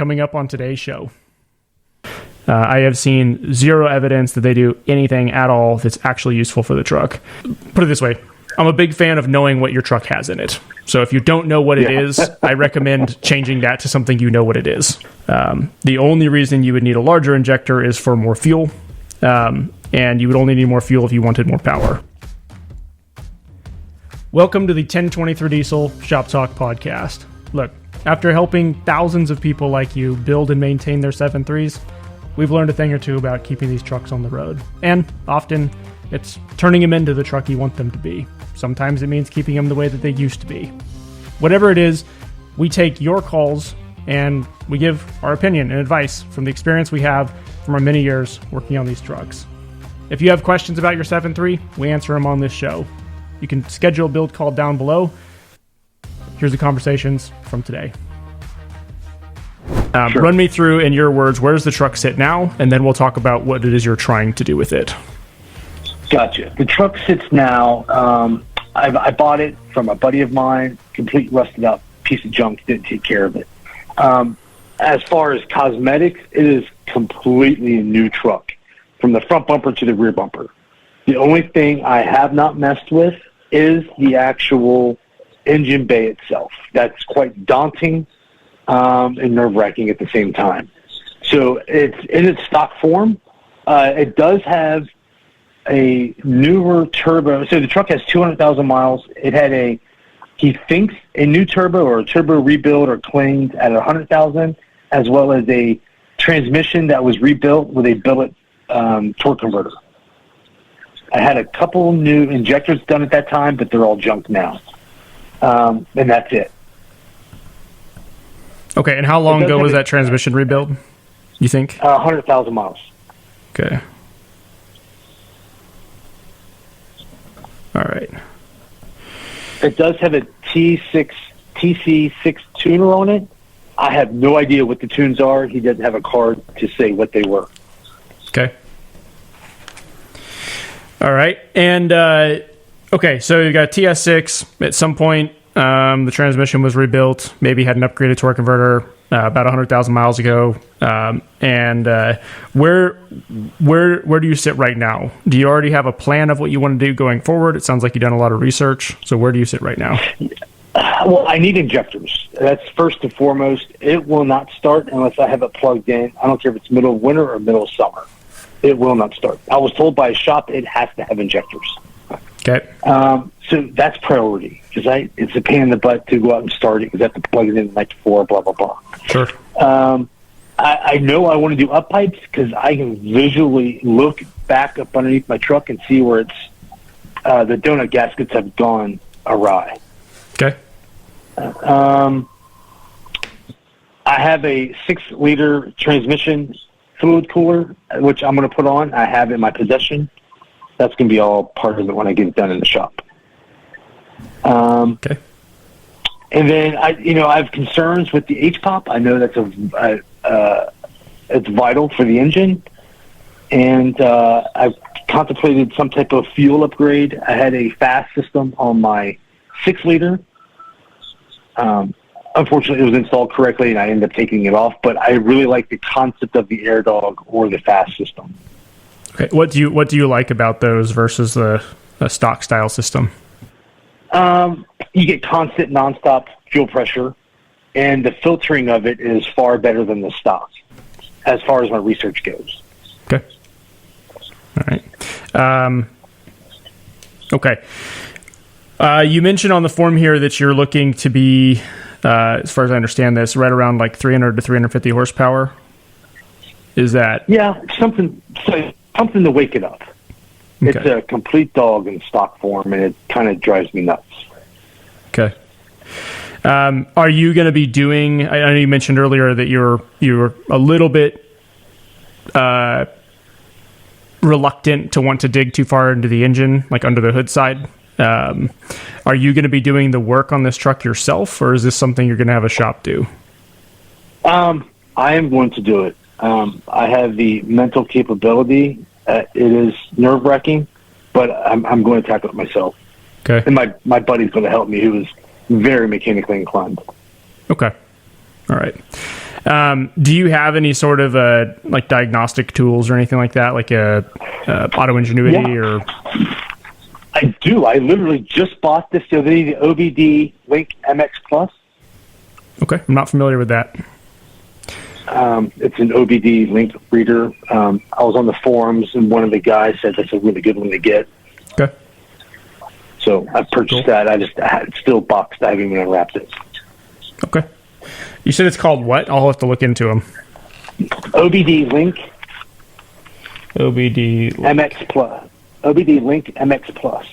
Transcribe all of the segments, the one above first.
coming up on today's show. I have seen zero evidence that they do anything at all that's actually useful for the truck. Put it this way. I'm a big fan of knowing what your truck has in it. So if you don't know what it is, I recommend changing that to something you know what it is. The only reason you would need a larger injector is for more fuel. And you would only need more fuel if you wanted more power. Welcome to the 1023 Diesel Shop Talk podcast. Look, after helping thousands of people like you build and maintain their 7.3s, we've learned a thing or two about keeping these trucks on the road. And often, it's turning them into the truck you want them to be. Sometimes it means keeping them the way that they used to be. Whatever it is, we take your calls and we give our opinion and advice from the experience we have from our many years working on these trucks. If you have questions about your 7.3, we answer them on this show. You can schedule a build call down below. Here's the conversations from today. Sure. Run me through, in your words, where does the truck sit now? And then we'll talk about what it is you're trying to do with it. Gotcha. The truck sits now. I bought it from a buddy of mine, complete rusted out piece of junk, didn't take care of it. As far as cosmetics, it is completely a new truck, from the front bumper to the rear bumper. The only thing I have not messed with is the actual engine bay itself. That's quite daunting and nerve-wracking at the same time. So it's in its stock form. It does have a newer turbo. So the truck has 200,000 miles. It had he thinks, a new turbo or a turbo rebuild or cleaned at 100,000, as well as a transmission that was rebuilt with a billet torque converter. I had a couple new injectors done at that time, but they're all junk now. And that's it. Okay, and how long ago was that transmission rebuild, you think? 100,000 miles. Okay. All right. It does have a TC6 tuner on it. I have no idea what the tunes are. He doesn't have a card to say what they were. Okay. All right. And, okay, so you got TS6. At some point, the transmission was rebuilt, maybe had an upgraded torque converter about 100,000 miles ago. And where do you sit right now? Do you already have a plan of what you want to do going forward? It sounds like you've done a lot of research. So where do you sit right now? Well, I need injectors. That's first and foremost. It will not start unless I have it plugged in. I don't care if it's middle of winter or middle of summer. It will not start. I was told by a shop it has to have injectors. Okay. So that's priority, because it's a pain in the butt to go out and start it because I have to plug it in the night before, blah, blah, blah. Sure. I know I want to do up pipes because I can visually look back up underneath my truck and see where it's the donut gaskets have gone awry. Okay. I have a 6-liter transmission fluid cooler, which I'm going to put on. I have in my possession. That's going to be all part of it when I get it done in the shop. Okay. And then I have concerns with the H-pop. I know that's it's vital for the engine. And I've contemplated some type of fuel upgrade. I had a fast system on my 6-liter. Unfortunately, it was installed correctly, and I ended up taking it off. But I really like the concept of the air dog or the fast system. Okay. What do you like about those versus the stock style system? You get constant, nonstop fuel pressure, and the filtering of it is far better than the stock, as far as my research goes. Okay. All right. Okay. You mentioned on the form here that you're looking to be, as far as I understand this, right around like 300 to 350 horsepower. Is that? Yeah, something to wake it up. Okay. It's a complete dog in stock form, and it kind of drives me nuts. Okay. Are you going to be doing? I know you mentioned earlier that you're a little bit reluctant to want to dig too far into the engine, like under the hood side. Are you going to be doing the work on this truck yourself, or is this something you're going to have a shop do? I am going to do it. I have the mental capability. It is nerve-wracking, but I'm going to tackle it myself. Okay. And my buddy's going to help me, who is very mechanically inclined. Okay. All right. Do you have any sort of like diagnostic tools or anything like that, like a Auto Ingenuity or? I do. I literally just bought this the other day, the OBD Link MX Plus. Okay, I'm not familiar with that. It's an OBD Link reader. I was on the forums, and one of the guys said that's a really good one to get. Okay. So I purchased that. It's still boxed. I haven't even unwrapped it. Okay. You said it's called what? I'll have to look into them. OBD Link. OBD MX Plus. OBD Link MX Plus.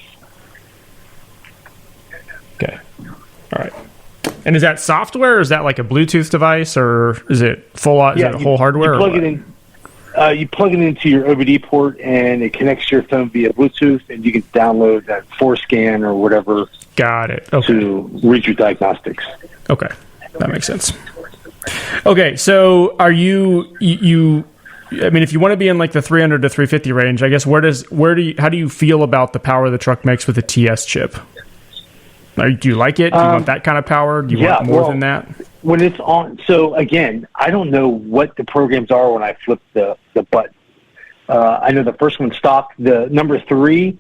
Okay. All right. And is that software, or is that like a Bluetooth device, or is it full? Is it whole hardware? You plug it in. You plug it into your OBD port, and it connects to your phone via Bluetooth, and you can download that Forescan or whatever. Got it. Okay. To read your diagnostics. Okay, that makes sense. Okay, so are you? I mean, if you want to be in like the 300 to 350 range, I guess how do you feel about the power the truck makes with a TS chip? Do you like it? Do you want that kind of power? Do you want more than that? When it's on, so again, I don't know what the programs are when I flip the button. I know the first one stock, the number 3,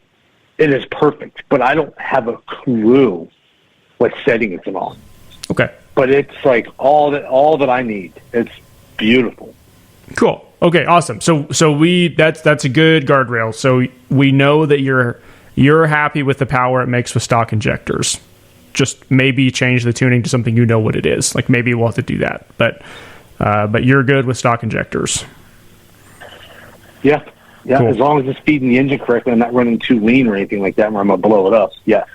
it is perfect, but I don't have a clue what setting it's on. Okay. But it's like all that I need. It's beautiful. Cool. Okay, awesome. So that's a good guardrail. So we know that you're happy with the power it makes with stock injectors. Just maybe change the tuning to something you know what it is. Like maybe we'll have to do that. But you're good with stock injectors. Yeah. Cool. As long as it's feeding the engine correctly, I'm not running too lean or anything like that where I'm gonna blow it up. Yeah.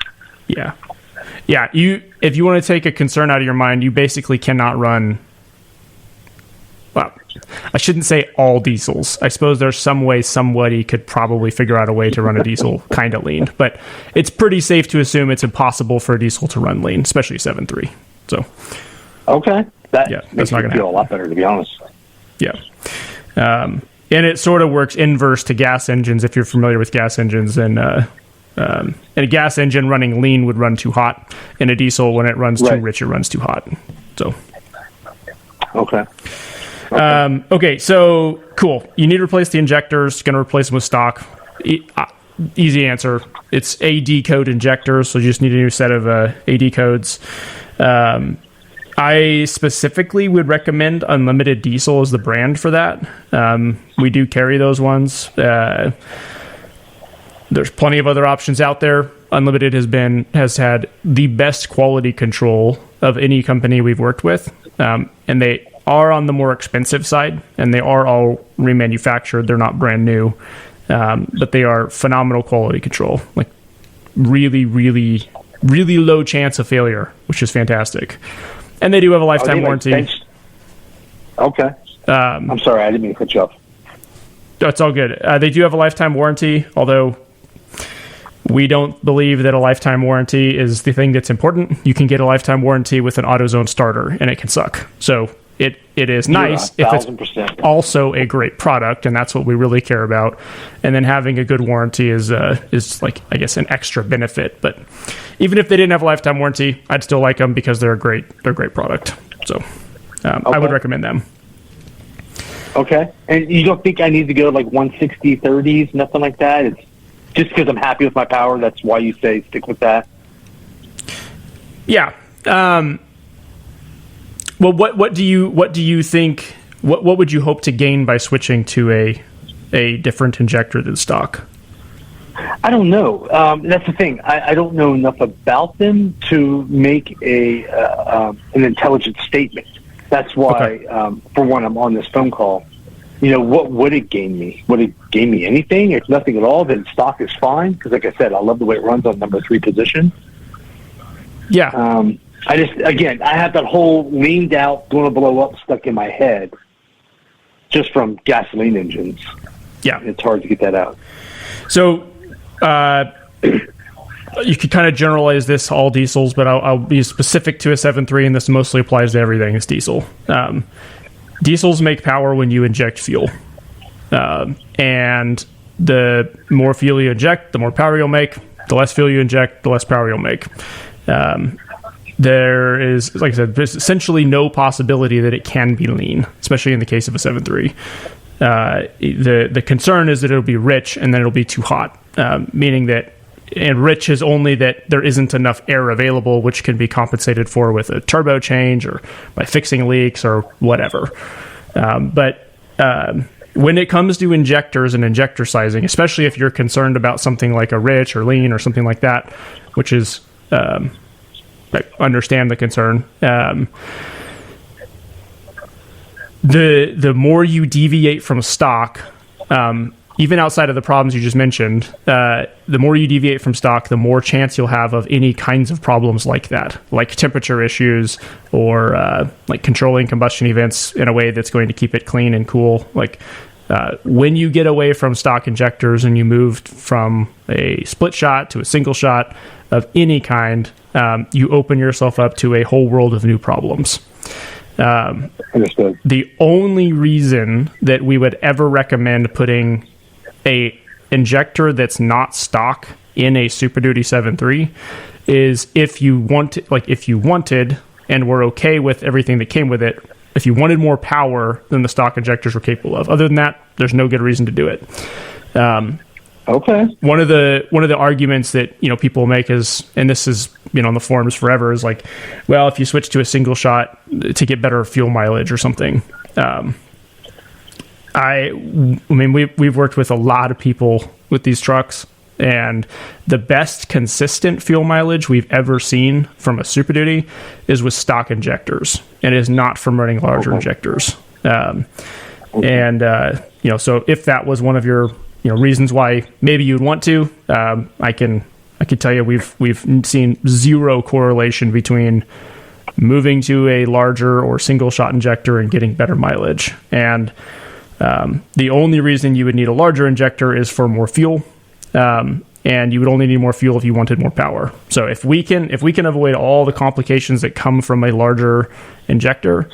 If you want to take a concern out of your mind, you basically cannot run. Well, I shouldn't say all diesels. I suppose there's some way somebody could probably figure out a way to run a diesel kind of lean, but it's pretty safe to assume it's impossible for a diesel to run lean, especially 7.3. So, okay, that makes not me going to feel a lot better, to be honest. Yeah, and it sort of works inverse to gas engines. If you're familiar with gas engines, and a gas engine running lean would run too hot, and a diesel when it runs too rich, it runs too hot. So, okay. Okay, so cool. You need to replace the injectors. Going to replace them with stock. Easy answer. It's AD code injectors, so you just need a new set of AD codes. I specifically would recommend Unlimited Diesel as the brand for that. We do carry those ones. There's plenty of other options out there. Unlimited has had the best quality control of any company we've worked with, and they are on the more expensive side, and they are all remanufactured. They're not brand new, but they are phenomenal quality control. Like really, really, really low chance of failure, which is fantastic. And they do have a lifetime warranty. Okay. I'm sorry, I didn't mean to cut you off. That's all good. They do have a lifetime warranty, although we don't believe that a lifetime warranty is the thing that's important. You can get a lifetime warranty with an AutoZone starter, and it can suck. So it is nice if it's also a great product, and that's what we really care about. And then having a good warranty is like, I guess, an extra benefit. But even if they didn't have a lifetime warranty, I'd still like them because they're a great product. So I would recommend them. Okay. And you don't think I need to go like 160 30s, nothing like that? It's just because I'm happy with my power. That's why you say stick with that. Yeah. Well, what do you think? What would you hope to gain by switching to a different injector than stock? I don't know. That's the thing. I don't know enough about them to make an intelligent statement. That's why, for one, I'm on this phone call. You know, what would it gain me? Would it gain me anything? If nothing at all, then stock is fine. Because, like I said, I love the way it runs on number 3 position. Yeah. I have that whole leaned out, going to blow up stuck in my head just from gasoline engines. Yeah. It's hard to get that out. So, you could kind of generalize this all diesels, but I'll be specific to a 7.3, and this mostly applies to everything. It's diesel. Diesels make power when you inject fuel. And the more fuel you inject, the more power you'll make. The less fuel you inject, the less power you'll make. there is, like I said, there's essentially no possibility that it can be lean, especially in the case of a 7.3. The concern is that it'll be rich and then it'll be too hot, meaning that, and rich is only that there isn't enough air available, which can be compensated for with a turbo change or by fixing leaks or whatever. But when it comes to injectors and injector sizing, especially if you're concerned about something like a rich or lean or something like that, which is, I understand the concern. The more you deviate from stock, even outside of the problems you just mentioned, the more you deviate from stock, the more chance you'll have of any kinds of problems like that, like temperature issues or like controlling combustion events in a way that's going to keep it clean and cool. Like when you get away from stock injectors and you moved from a split shot to a single shot of any kind, you open yourself up to a whole world of new problems. Understood. The only reason that we would ever recommend putting a injector that's not stock in a Superduty 7.3 is if you wanted and were okay with everything that came with it, if you wanted more power than the stock injectors were capable of. Other than that, there's no good reason to do it. Okay. One of the arguments that people make is, and this is on the forums forever, is like, well, if you switch to a single shot to get better fuel mileage or something. I mean, we've worked with a lot of people with these trucks, and the best consistent fuel mileage we've ever seen from a Super Duty is with stock injectors, and it is not from running larger injectors. So if that was one of your reasons why maybe you'd want to, I can tell you we've seen zero correlation between moving to a larger or single shot injector and getting better mileage. And the only reason you would need a larger injector is for more fuel, and you would only need more fuel if you wanted more power. So if we can avoid all the complications that come from a larger injector,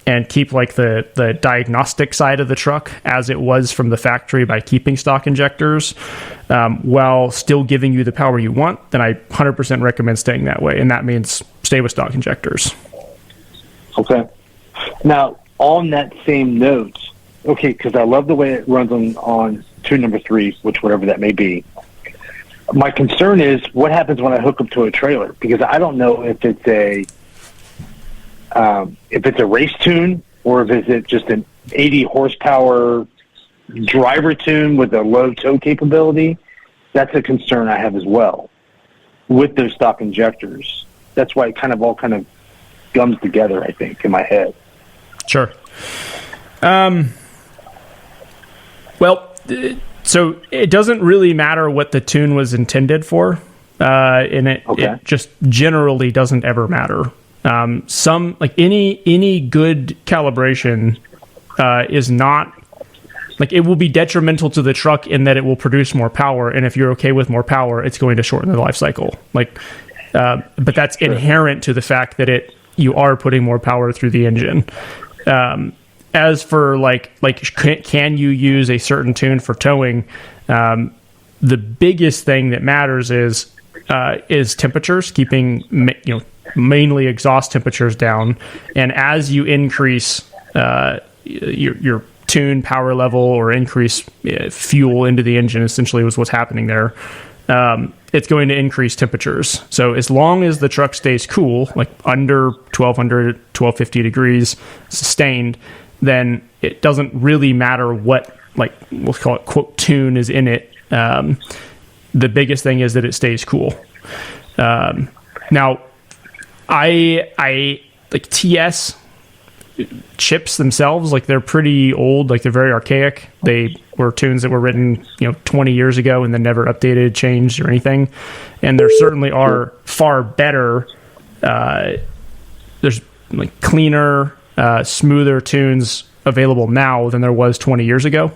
and keep like the diagnostic side of the truck as it was from the factory by keeping stock injectors, while still giving you the power you want, then I 100% recommend staying that way. And that means stay with stock injectors. Okay. Now, on that same note, okay, because I love the way it runs on tune number 3, which whatever that may be. My concern is what happens when I hook up to a trailer, because I don't know if it's a race tune or if it's just an 80 horsepower driver tune with a low tow capability. That's a concern I have as well with those stock injectors. That's why it all gums together, I think, in my head. Sure. Well, so it doesn't really matter what the tune was intended for, and it just generally doesn't ever matter. Some, like any good calibration, is not, like, it will be detrimental to the truck in that it will produce more power, and if you're okay with more power, it's going to shorten the life cycle. Like, but that's inherent to the fact that you are putting more power through the engine. As for can you use a certain tune for towing? The biggest thing that matters is temperatures, keeping mainly exhaust temperatures down, and as you increase your tune power level or increase fuel into the engine, essentially was what's happening there. It's going to increase temperatures. So as long as the truck stays cool, like under 1200, 1250 degrees sustained, then it doesn't really matter what, like, we'll call it quote tune is in it. The biggest thing is that it stays cool. Now, I like TS chips themselves, like they're pretty old, like they're very archaic. They were tunes that were written 20 years ago and then never updated, changed, or anything. And there certainly are far better, there's like cleaner, smoother tunes available now than there was 20 years ago,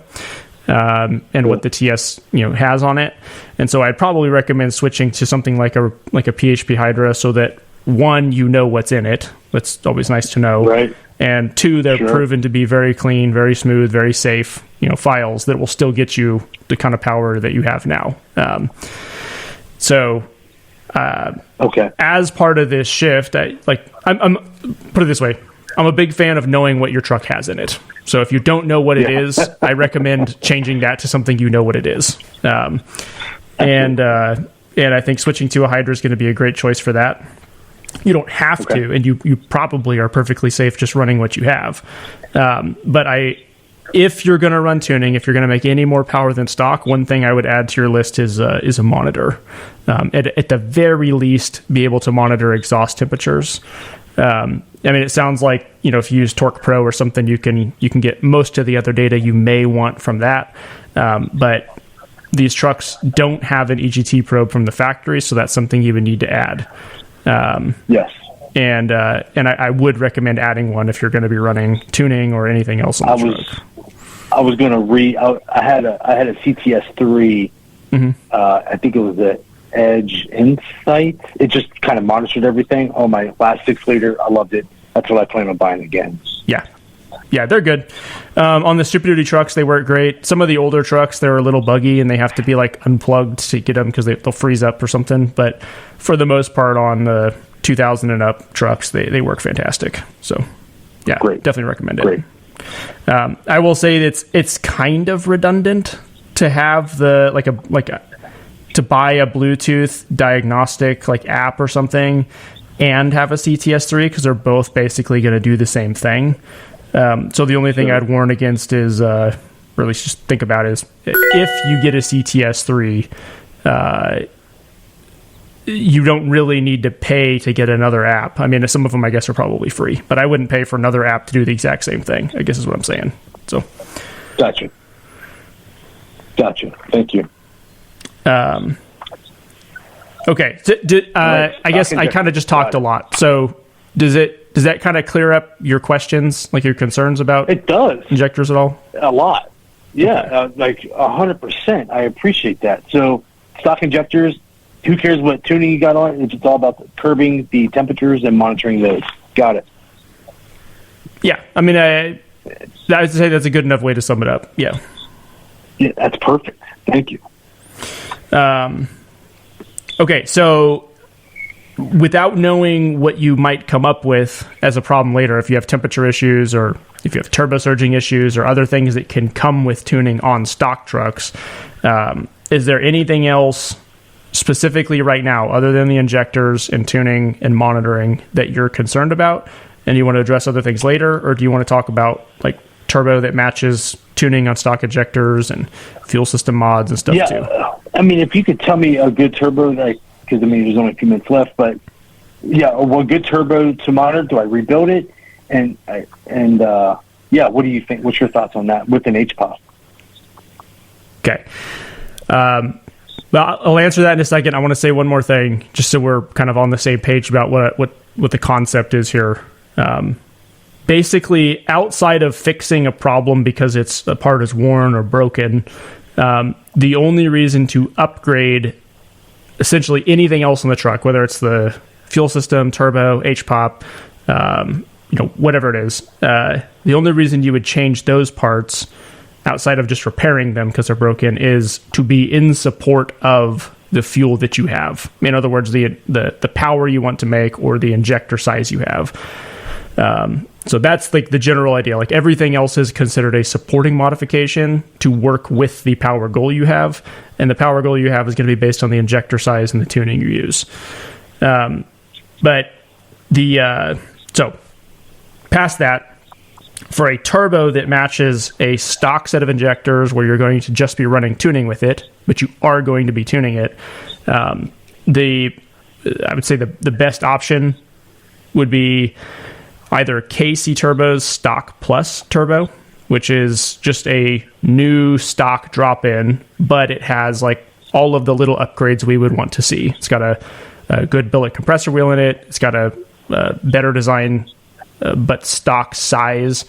and what the TS has on it. And so I'd probably recommend switching to something like a PHP Hydra, so that one, what's in it. That's always nice to know. Right. And two, they're proven to be very clean, very smooth, very safe, files that will still get you the kind of power that you have now. So Okay. As part of this shift, I'm put it this way. I'm a big fan of knowing what your truck has in it. So if you don't know what it is, I recommend changing that to something you know what it is. And I think switching to a Hydra is going to be a great choice for that. You don't have to, and you probably are perfectly safe just running what you have. But if you're going to run tuning, if you're going to make any more power than stock, one thing I would add to your list is a monitor. At the very least, be able to monitor exhaust temperatures. It sounds like, if you use Torque Pro or something, you can get most of the other data you may want from that. But these trucks don't have an EGT probe from the factory, so that's something you would need to add. Yes. And I would recommend adding one if you're going to be running tuning or anything else on the truck. I was going to I had a CTS3. Mm-hmm. I think it was the Edge Insight. It just kind of monitored everything. Oh, my last 6-liter, I loved it. That's what I plan on buying again. Yeah, they're good. On the Superduty trucks, they work great. Some of the older trucks, they're a little buggy, and they have to be unplugged to get them because they'll freeze up or something. But for the most part, on the 2000 and up trucks, they work fantastic. So, yeah, great. Definitely recommend it. Great. I will say it's kind of redundant to have to buy a Bluetooth diagnostic app or something and have a CTS3 because they're both basically going to do the same thing. So the only thing I'd warn against is, or at least just think about is, if you get a CTS3, you don't really need to pay to get another app. Some of them I guess are probably free, but I wouldn't pay for another app to do the exact same thing, I guess is what I'm saying. So, Gotcha. Thank you. Okay. I guess I kind of just talked a lot. So does that kind of clear up your questions, your concerns about it does injectors at all? A lot. Yeah. 100%. I appreciate that. So stock injectors, who cares what tuning you got on? It's all about curbing the temperatures and monitoring those. Got it. Yeah. I would say that's a good enough way to sum it up. Yeah. Yeah, that's perfect. Thank you. Okay, so without knowing what you might come up with as a problem later, if you have temperature issues or if you have turbo surging issues or other things that can come with tuning on stock trucks, is there anything else specifically right now other than the injectors and tuning and monitoring that you're concerned about and you want to address other things later, or do you want to talk about turbo that matches tuning on stock injectors and fuel system mods and stuff too? If you could tell me a good turbo, because there's only a few minutes left, but a good turbo to monitor. Do I rebuild it? What do you think? What's your thoughts on that with an HPOP? Okay. Well, I'll answer that in a second. I want to say one more thing, just so we're kind of on the same page about what the concept is here. Basically, outside of fixing a problem because a part is worn or broken, the only reason to upgrade essentially anything else on the truck, whether it's the fuel system, turbo, HPOP, whatever it is, the only reason you would change those parts outside of just repairing them because they're broken is to be in support of the fuel that you have. In other words, the power you want to make or the injector size you have. So that's the general idea. Everything else is considered a supporting modification to work with the power goal you have. And the power goal you have is going to be based on the injector size and the tuning you use. So past that, for a turbo that matches a stock set of injectors where you're going to just be running tuning with it, but you are going to be tuning it, I would say the best option would be either KC Turbo's Stock Plus Turbo, which is just a new stock drop-in, but it has all of the little upgrades we would want to see. It's got a good billet compressor wheel in it. It's got a better design, but stock size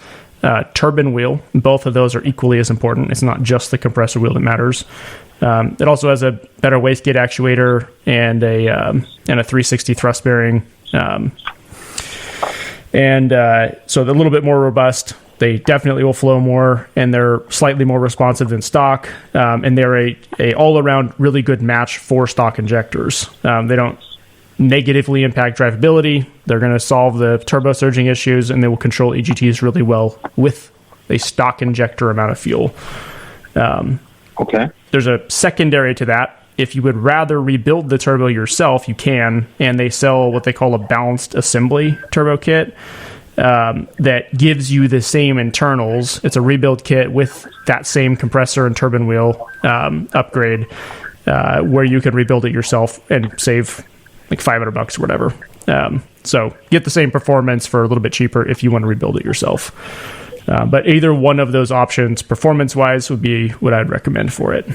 turbine wheel. Both of those are equally as important. It's not just the compressor wheel that matters. It also has a better wastegate actuator and a 360 thrust bearing. So they're a little bit more robust. They definitely will flow more, and they're slightly more responsive than stock. And they're a all-around really good match for stock injectors. They don't negatively impact drivability. They're going to solve the turbo surging issues, and they will control EGTs really well with a stock injector amount of fuel. Okay. There's a secondary to that. If you would rather rebuild the turbo yourself, you can, and they sell what they call a balanced assembly turbo kit that gives you the same internals. It's a rebuild kit with that same compressor and turbine wheel upgrade, where you can rebuild it yourself and save like $500 or whatever. So get the same performance for a little bit cheaper if you want to rebuild it yourself. But either one of those options, performance-wise, would be what I'd recommend for it.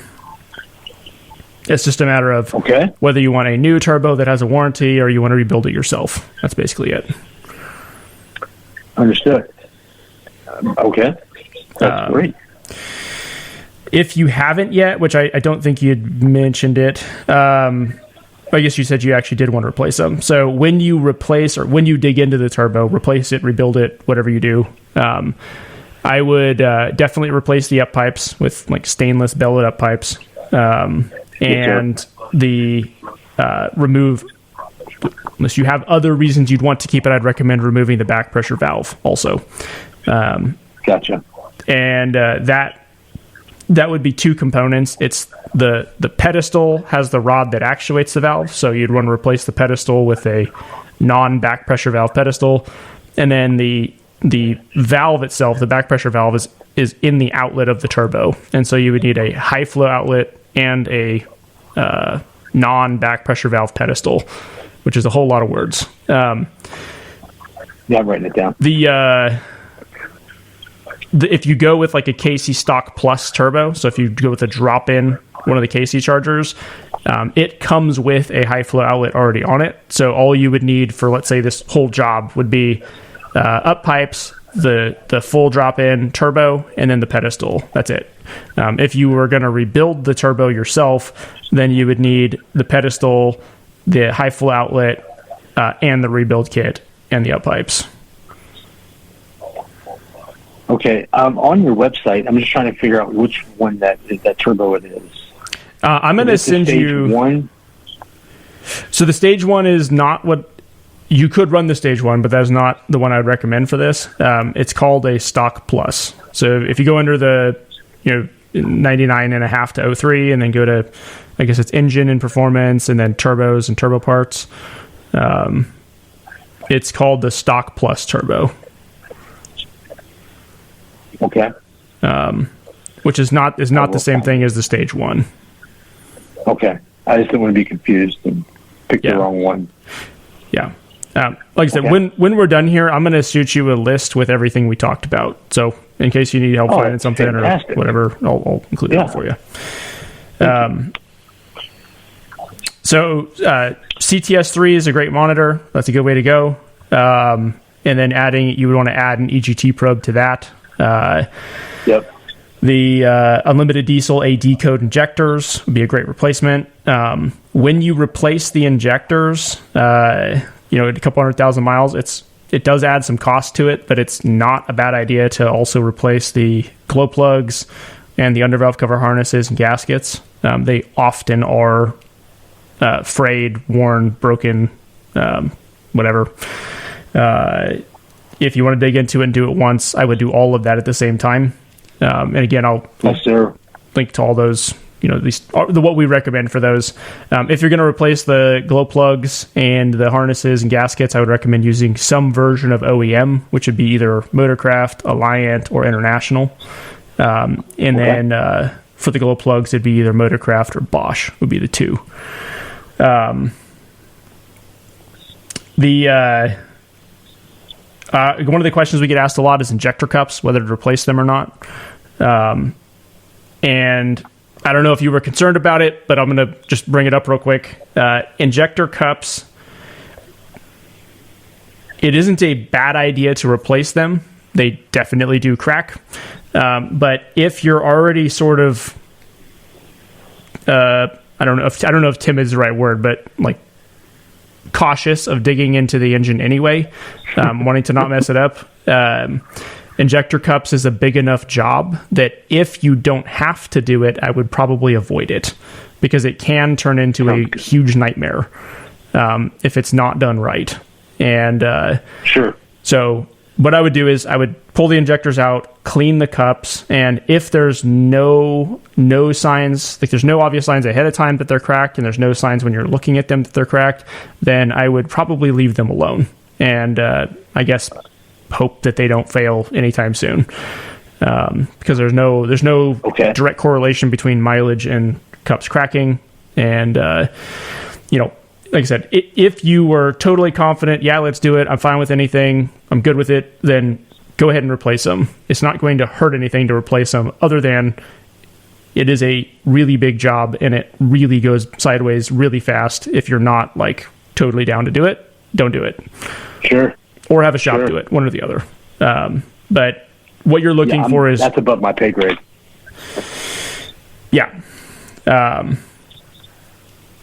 It's just a matter of whether you want a new turbo that has a warranty or you want to rebuild it yourself. That's basically it. Understood. Okay. That's great. If you haven't yet, which I don't think you'd mentioned it, I guess you said you actually did want to replace them. So when you replace or when you dig into the turbo, replace it, rebuild it, whatever you do, I would definitely replace the up pipes with like stainless belted up pipes. And the remove, unless you have other reasons you'd want to keep it, I'd recommend removing the back pressure valve also. Gotcha. And that would be two components. It's the pedestal has the rod that actuates the valve, so you'd want to replace the pedestal with a non-back pressure valve pedestal, and then the valve itself, the back pressure valve, is in the outlet of the turbo, and so you would need a high flow outlet and a non-back pressure valve pedestal, which is a whole lot of words. Yeah, I'm writing it down. If you go with like a KC Stock Plus turbo, so if you go with a drop-in, one of the KC chargers, it comes with a high flow outlet already on it. So all you would need for, let's say, this whole job would be up pipes, the full drop-in turbo, and then the pedestal. That's it. If you were going to rebuild the turbo yourself, then you would need the pedestal, the high flow outlet, and the rebuild kit and the up pipes. Okay. On your website, I'm just trying to figure out which one that turbo it is. I'm going to send you one. So the stage one is not what you could run the stage one, but that's not the one I would recommend for this. It's called a Stock Plus. So if you go under the 99.5 to 03, and then go to, I guess it's engine and performance, and then turbos and turbo parts. It's called the Stock Plus Turbo. Okay. Which is not the same thing as the stage one. Okay. I just didn't want to be confused and pick the wrong one. Yeah. Like I said, when we're done here, I'm going to shoot you a list with everything we talked about. So in case you need help finding something fantastic. Or whatever, I'll include that for you. So CTS3 is a great monitor. That's a good way to go. And then you would want to add an EGT probe to that. Yep. The unlimited diesel AD code injectors would be a great replacement. When you replace the injectors, a couple 100,000 miles, it does add some cost to it, but it's not a bad idea to also replace the glow plugs and the undervalve cover harnesses and gaskets. They often are frayed, worn, broken, whatever. If you want to dig into it and do it once, I would do all of that at the same time. And again, I'll link to all those, what we recommend for those. If you're going to replace the glow plugs and the harnesses and gaskets, I would recommend using some version of OEM, which would be either Motorcraft, Alliant, or International. Then for the glow plugs, it'd be either Motorcraft or Bosch would be the two. One of the questions we get asked a lot is injector cups, whether to replace them or not. And I don't know if you were concerned about it, but I'm going to just bring it up real quick. Injector cups, it isn't a bad idea to replace them. They definitely do crack. But if you're already sort of, I don't know if timid is the right word, but like cautious of digging into the engine anyway, wanting to not mess it up. Injector cups is a big enough job that if you don't have to do it, I would probably avoid it because it can turn into a huge nightmare. if it's not done right. And Sure. so what I would do is I would pull the injectors out, clean the cups, and if there's no signs, like there's no obvious signs ahead of time that they're cracked, and there's no signs when you're looking at them that they're cracked, then I would probably leave them alone. And I guess hope that they don't fail anytime soon. Because there's no direct correlation between mileage and cups cracking. And, like I said, if you were totally confident, yeah, let's do it, I'm fine with anything, I'm good with it, then go ahead and replace them. It's not going to hurt anything to replace them, other than it is a really big job and it really goes sideways really fast. If you're not like totally down to do it, don't do it. Sure. Or have a shop do it, one or the other. But what you're looking for is... That's above my pay grade. Yeah.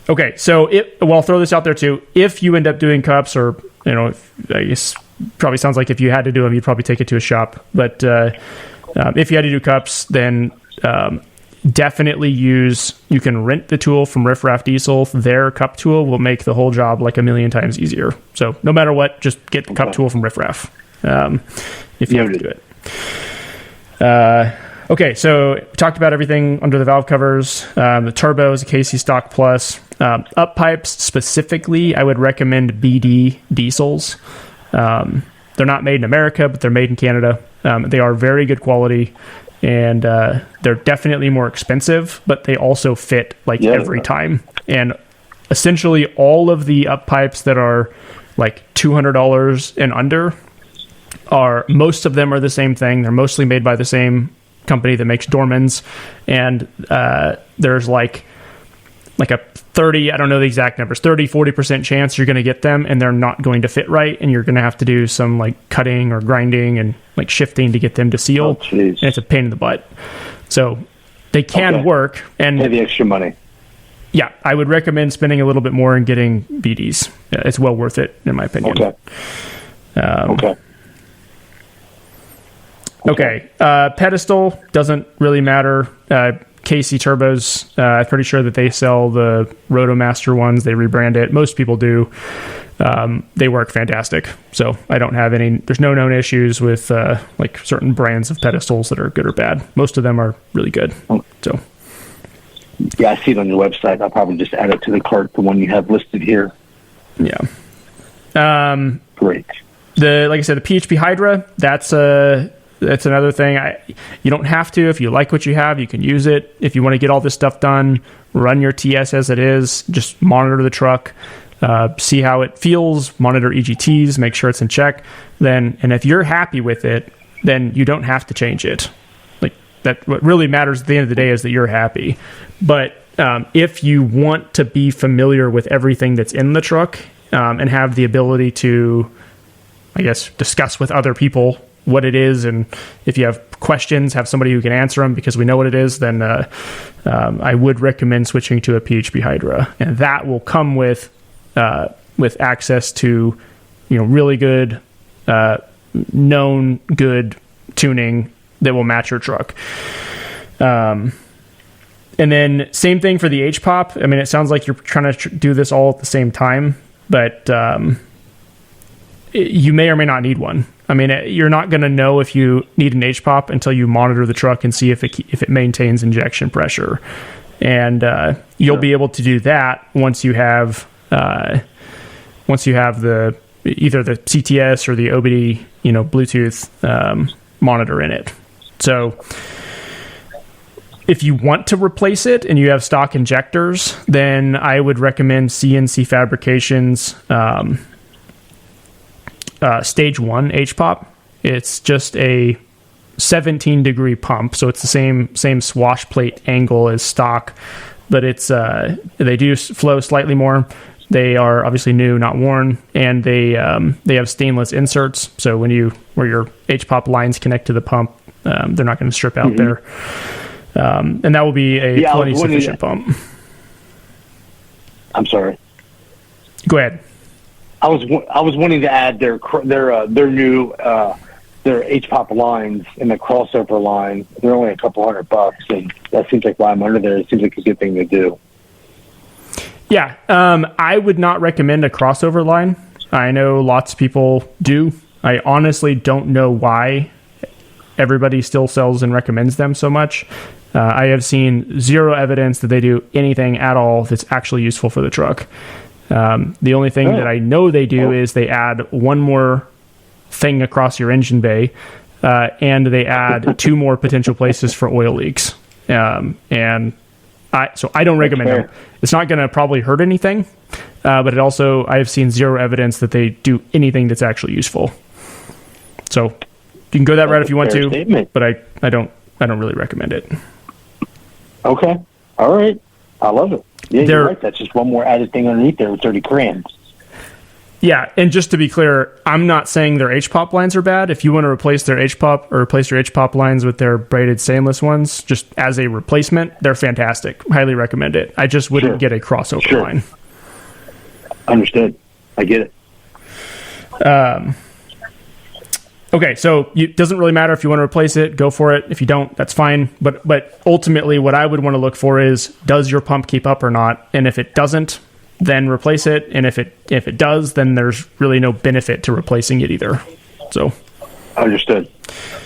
Okay, so I'll throw this out there too. If you end up doing cups, or, I guess probably sounds like if you had to do them, you'd probably take it to a shop. But if you had to do cups, then definitely you can rent the tool from Riff Raff Diesel. Their cup tool will make the whole job like a million times easier. So no matter what, just get the cup tool from Riff Raff if you have to do it. Okay, so we talked about everything under the valve covers. The turbo is a KC Stock Plus. Up pipes specifically, I would recommend BD diesels. They're not made in America, but they're made in Canada. They are very good quality, and they're definitely more expensive, but they also fit every time. And essentially all of the up pipes that are like $200 and under most of them are the same thing. They're mostly made by the same company that makes Dormans, and there's like a 30, I don't know the exact numbers, 40% chance you're going to get them and they're not going to fit right, and you're going to have to do some like cutting or grinding and like shifting to get them to seal. And it's a pain in the butt. So they can work, and pay the extra money. Yeah, I would recommend spending a little bit more and getting BDs. Yeah, it's well worth it, in my opinion. Okay. Pedestal doesn't really matter. KC turbos, I'm pretty sure that they sell the Rotomaster ones. They rebrand it. Most people do. They work fantastic. So I don't have there's no known issues with like certain brands of pedestals that are good or bad. Most of them are really good. So yeah, I see it on your website. I'll probably just add it to the cart, the one you have listed here. Yeah. Great. Like I said, the PHP Hydra, that's another thing. You don't have to. If you like what you have, you can use it. If you want to get all this stuff done, run your TS as it is. Just monitor the truck, see how it feels, monitor EGTs, make sure it's in check. And if you're happy with it, then you don't have to change it. Like that, what really matters at the end of the day is that you're happy. But if you want to be familiar with everything that's in the truck and have the ability to, I guess, discuss with other people what it is, and if you have questions, have somebody who can answer them because we know what it is, then I would recommend switching to a PHP Hydra, and that will come with access to really good known good tuning that will match your truck. And then same thing for the HPOP. I mean, it sounds like you're trying to do this all at the same time, but you may or may not need one. I mean, you're not going to know if you need an HPOP until you monitor the truck and see if it maintains injection pressure. And you'll be able to do that once you have the either the CTS or the OBD, Bluetooth monitor in it. So if you want to replace it and you have stock injectors, then I would recommend CNC Fabrications Stage 1 HPOP. It's just a 17-degree pump, so it's the same swash plate angle as stock, but it's they do flow slightly more. They are obviously new, not worn, and they have stainless inserts, so where your HPOP lines connect to the pump, they're not going to strip out there. And that will be a plenty sufficient pump. I'm sorry. Go ahead. I was wanting to add their new their HPOP lines in the crossover line. They're only a couple $100, and that seems like why I'm under there. It seems like a good thing to do. Yeah, I would not recommend a crossover line. I know lots of people do. I honestly don't know why everybody still sells and recommends them so much. I have seen zero evidence that they do anything at all that's actually useful for the truck. The only thing that I know they do is they add one more thing across your engine bay, and they add 2 more potential places for oil leaks. So I don't recommend them. It's not going to probably hurt anything, but I have seen zero evidence that they do anything that's actually useful. So you can go that route if you want to, statement. But I don't really recommend it. Okay. All right. I love it. Yeah, you're right. That's just one more added thing underneath there with 30 grand. Yeah, and just to be clear, I'm not saying their H-pop lines are bad. If you want to replace their H-pop or replace your H-pop lines with their braided stainless ones, just as a replacement, they're fantastic. Highly recommend it. I just wouldn't get a crossover line. Understood. I get it. Okay, so it doesn't really matter if you want to replace it, go for it. If you don't, that's fine. But ultimately, what I would want to look for is, does your pump keep up or not? And if it doesn't, then replace it. And if it does, then there's really no benefit to replacing it either. So, understood.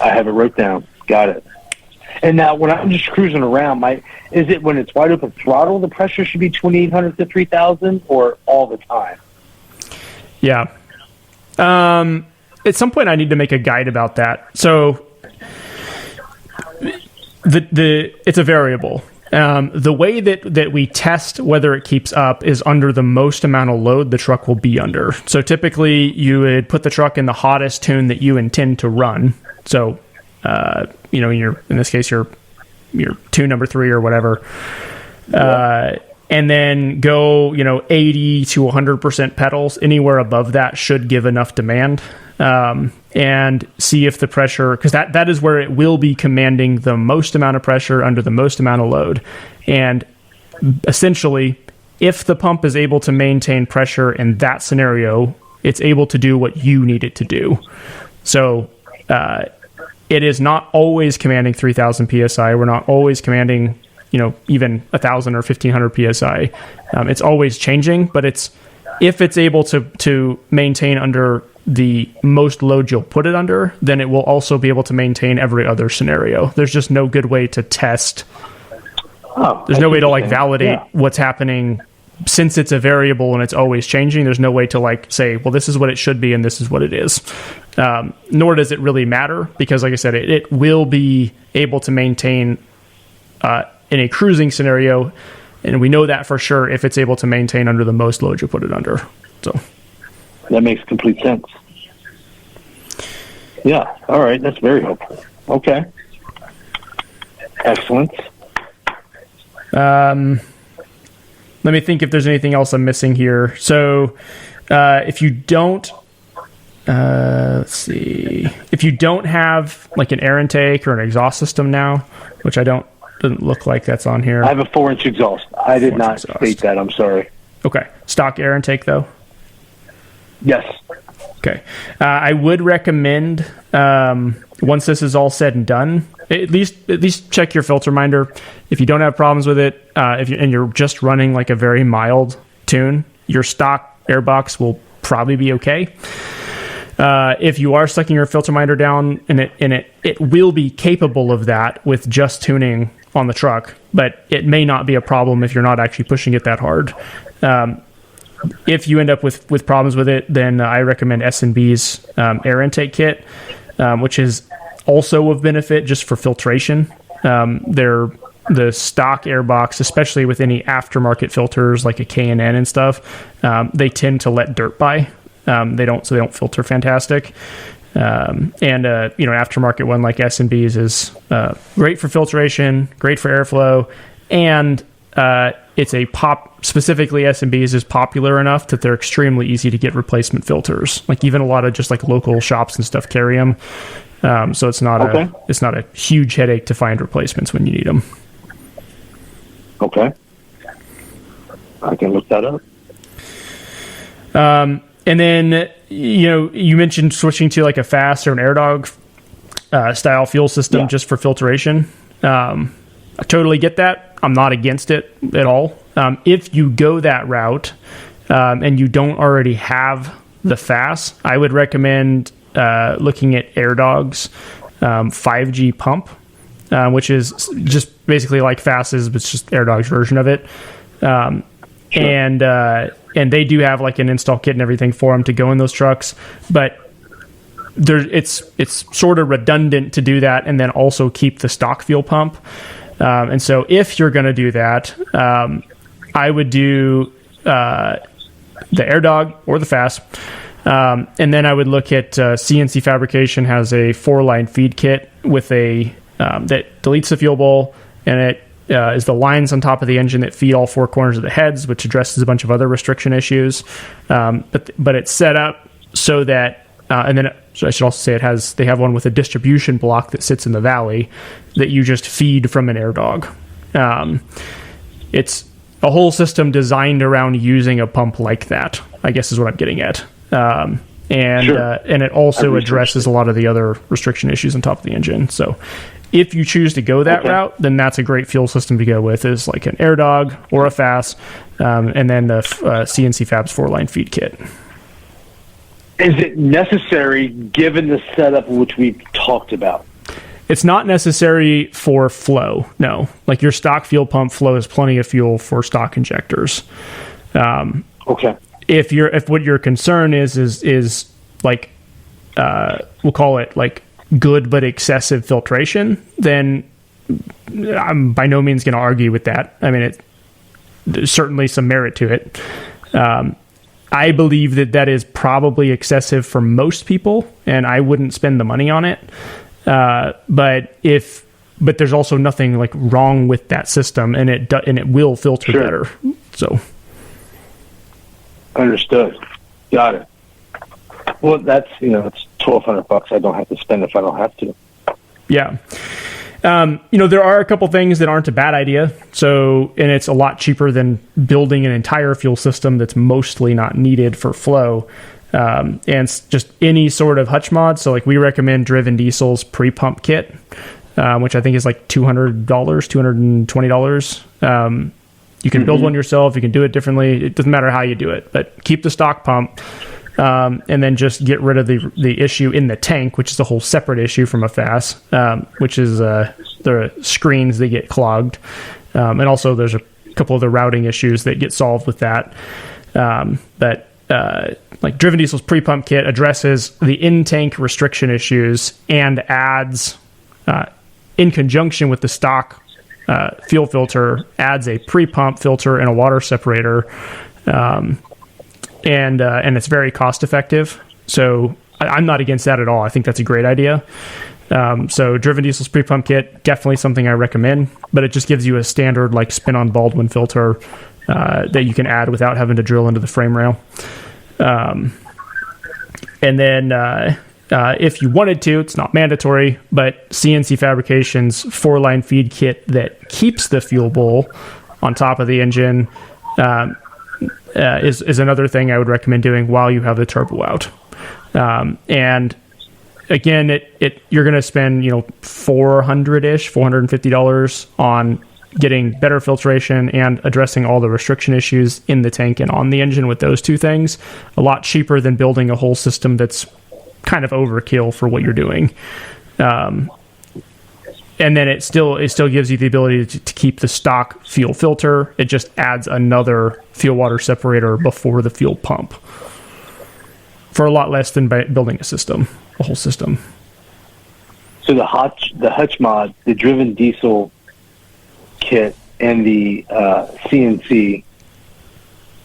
I have it wrote down. Got it. And now, when I'm just cruising around, is it when it's wide open throttle, the pressure should be 2,800 to 3,000, or all the time? Yeah. At some point, I need to make a guide about that. So, it's a variable. The way that we test whether it keeps up is under the most amount of load the truck will be under. So typically, you would put the truck in the hottest tune that you intend to run. So, in this case, your tune number 3 or whatever. And then go, 80 to 100% pedals. Anywhere above that should give enough demand. And see if the pressure, because that is where it will be commanding the most amount of pressure under the most amount of load. And essentially, if the pump is able to maintain pressure in that scenario, it's able to do what you need it to do. So it is not always commanding 3,000 PSI. We're not always commanding, even 1,000 or 1,500 PSI. It's always changing, but if it's able to maintain under the most load you'll put it under, then it will also be able to maintain every other scenario. There's just no good way to test. There's no way to validate what's happening, since it's a variable and it's always changing. There's no way to say, well, this is what it should be and this is what it is. Nor does it really matter, because like I said, it will be able to maintain in a cruising scenario. And we know that for sure if it's able to maintain under the most load you put it under. So that makes complete sense. Yeah. All right. That's very helpful. Okay. Excellent. Let me think if there's anything else I'm missing here. So, if you don't, let's see, if you don't have an air intake or an exhaust system now, which doesn't look like that's on here. I have a 4-inch exhaust. I did not state that. I'm sorry. Okay. Stock air intake though? Yes. Okay. I would recommend, once this is all said and done, at least check your filter minder. If you don't have problems with it, and you're just running a very mild tune, your stock airbox will probably be okay. If you are sucking your filter minder down, and it will be capable of that with just tuning on the truck, but it may not be a problem if you're not actually pushing it that hard. If you end up with problems with it, then I recommend S&B's air intake kit, which is also of benefit just for filtration. The stock airbox, especially with any aftermarket filters like a K&N and stuff, they tend to let dirt by. They don't filter fantastic. And aftermarket one like S&B's is great for filtration, great for airflow, and it's specifically S&B's is popular enough that they're extremely easy to get replacement filters. Even a lot of just local shops and stuff carry them. So it's not a huge headache to find replacements when you need them. Okay. I can look that up. And then, you mentioned switching to a fast or an AirDog style fuel system just for filtration. I totally get that. I'm not against it at all. If you go that route and you don't already have the FAS, I would recommend looking at AirDog's 5G pump, which is just basically like FAS's, but it's just AirDog's version of it. Sure. And they do have like an install kit and everything for them to go in those trucks, but it's sort of redundant to do that and then also keep the stock fuel pump. And so if you're going to do that, I would do the AirDog or the FAS. And then I would look at CNC Fabrication has a 4-line feed kit with a that deletes the fuel bowl, and it is the lines on top of the engine that feed all 4 corners of the heads, which addresses a bunch of other restriction issues. But it's set up so that, and then I should also say they have one with a distribution block that sits in the valley that you just feed from an AirDog. It's a whole system designed around using a pump like that, I guess is what I'm getting at. And it also addresses a lot of the other restriction issues on top of the engine. So if you choose to go that route, then that's a great fuel system to go with, is like an AirDog or a FAS, and then the CNC Fab's 4-line feed kit. Is it necessary given the setup which we've talked about? It's not necessary for flow, no. Like your stock fuel pump flows plenty of fuel for stock injectors. Okay. If what your concern is like, we'll call it like good but excessive filtration, then I'm by no means going to argue with that. I mean, there's certainly some merit to it. I believe that is probably excessive for most people, and I wouldn't spend the money on it. But there's also nothing like wrong with that system, and it will filter better. So. Understood. Got it. Well, that's, it's $1,200 I don't have to spend if I don't have to. Yeah. There are a couple things that aren't a bad idea. So, and it's a lot cheaper than building an entire fuel system that's mostly not needed for flow. And just any sort of hutch mod. So like we recommend Driven Diesel's pre-pump kit, which I think is like $200, $220. You can build one yourself. You can do it differently. It doesn't matter how you do it, but keep the stock pump, and then just get rid of the issue in the tank, which is a whole separate issue from a FAS, which is the screens that get clogged. And also there's a couple of the routing issues that get solved with that. But like Driven Diesel's pre-pump kit addresses the in-tank restriction issues and adds, in conjunction with the stock fuel filter, adds a pre-pump filter and a water separator, and it's very cost effective. So I'm not against that at all. I think that's a great idea. So Driven Diesel's pre-pump kit, definitely something I recommend, but it just gives you a standard like spin-on Baldwin filter that you can add without having to drill into the frame rail. And then if you wanted to, it's not mandatory, but CNC Fabrication's 4-line feed kit that keeps the fuel bowl on top of the engine is another thing I would recommend doing while you have the turbo out. And again, you're going to spend $450 on getting better filtration and addressing all the restriction issues in the tank and on the engine with those two things. A lot cheaper than building a whole system that's kind of overkill for what you're doing. And then it still gives you the ability to keep the stock fuel filter. It just adds another fuel water separator before the fuel pump for a lot less than by building a whole system. So the hutch mod, the Driven Diesel kit, and the CNC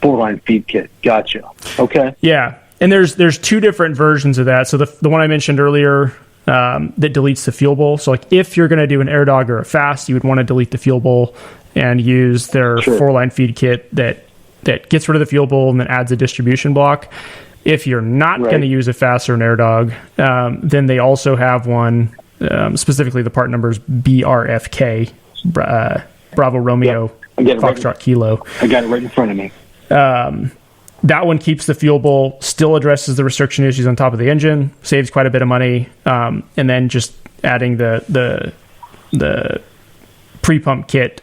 4-line feed kit. Gotcha. Okay. Yeah. And there's two different versions of that. So the one I mentioned earlier that deletes the fuel bowl. So like if you're going to do an AirDog or a FAST, you would want to delete the fuel bowl and use their 4-line feed kit that gets rid of the fuel bowl and then adds a distribution block. If you're not going to use a FAST or an AirDog, then they also have one, specifically the part number is BRFK, Bravo Romeo Foxtrot Kilo. I got it right in front of me. That one keeps the fuel bowl, still addresses the restriction issues on top of the engine, saves quite a bit of money, and then just adding the pre-pump kit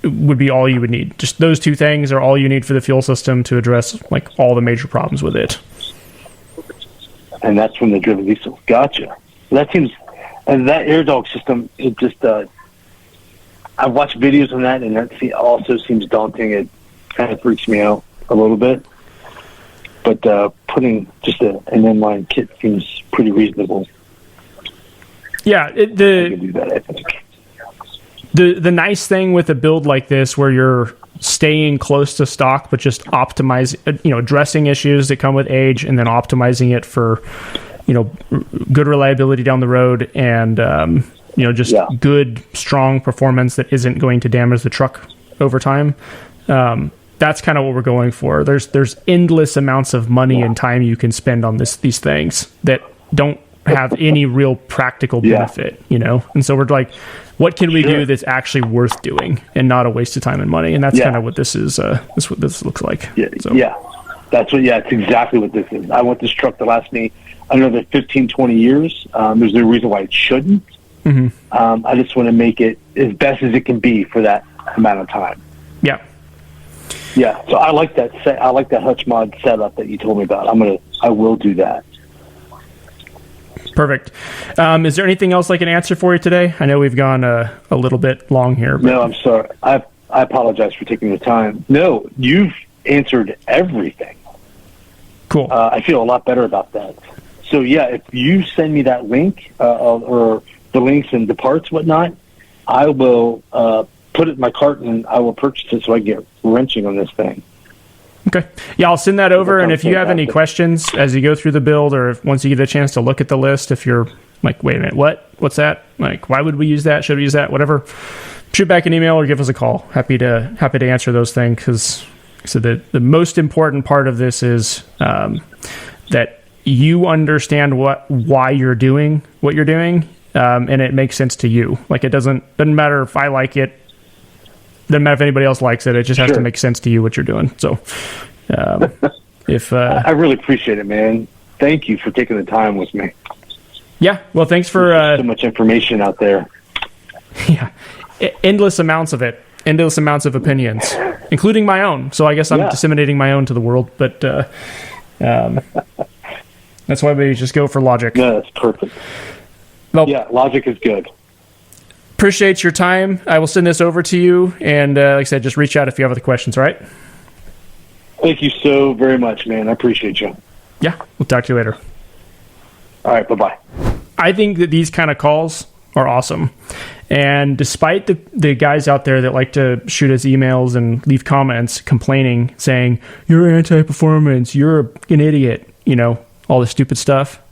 would be all you would need. Just those two things are all you need for the fuel system to address like all the major problems with it. And that's from the driven diesel. Gotcha. That seems, and that air dog system, it just, I've watched videos on that, and that also seems daunting. It kind of freaks me out a little bit. But putting just an inline kit seems pretty reasonable. Yeah, I can do that, I think. The nice thing with a build like this, where you're staying close to stock, but just addressing issues that come with age, and then optimizing it for, good reliability down the road, and good, strong performance that isn't going to damage the truck over time. That's kind of what we're going for. There's endless amounts of money and time you can spend on these things that don't have any real practical benefit, And so we're like, what can we do that's actually worth doing and not a waste of time and money? And that's kind of what this is. That's what this looks like. Yeah, it's exactly what this is. I want this truck to last me another 15, 20 years. There's no reason why it shouldn't. Mm-hmm. I just want to make it as best as it can be for that amount of time. Yeah. Yeah. So I like that. I like that Hutch Mod setup that you told me about. I will do that. Perfect. Is there anything else I can answer for you today? I know we've gone a little bit long here. But... No, I'm sorry. I apologize for taking the time. No, you've answered everything. Cool. I feel a lot better about that. So, yeah, if you send me that link or the links and the parts, whatnot, I will put it in my cart and I will purchase it so I can get wrenching on this thing. Okay. Yeah, I'll send that over. And if you have any questions as you go through the build, or once you get a chance to look at the list, if you're like, wait a minute, what's that? Like, why would we use that? Should we use that? Whatever. Shoot back an email or give us a call. Happy to answer those things, because the most important part of this is that you understand why you're doing what you're doing, and it makes sense to you. Like, it doesn't matter if I like it. Doesn't matter if anybody else likes it. It just has to make sense to you what you're doing. So, if I really appreciate it, man. Thank you for taking the time with me. Yeah. Well, thanks for so much information out there. Yeah, endless amounts of it. Endless amounts of opinions, including my own. So I guess I'm disseminating my own to the world. But that's why we just go for logic. No, that's perfect. Well, yeah, logic is good. Appreciate your time. I will send this over to you, and like I said, just reach out if you have other questions, all right? Thank you so very much, man. I appreciate you. Yeah, we'll talk to you later. All right, bye-bye. I think that these kind of calls are awesome. And despite the guys out there that like to shoot us emails and leave comments complaining, saying, you're anti-performance, you're an idiot, all this stupid stuff,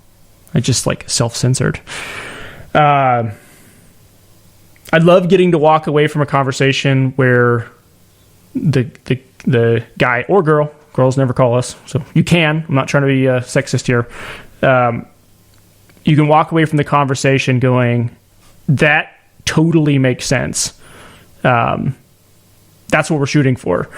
I just self-censored. I'd love getting to walk away from a conversation where the guy or girls never call us, so you can. I'm not trying to be sexist here. You can walk away from the conversation going, that totally makes sense. That's what we're shooting for.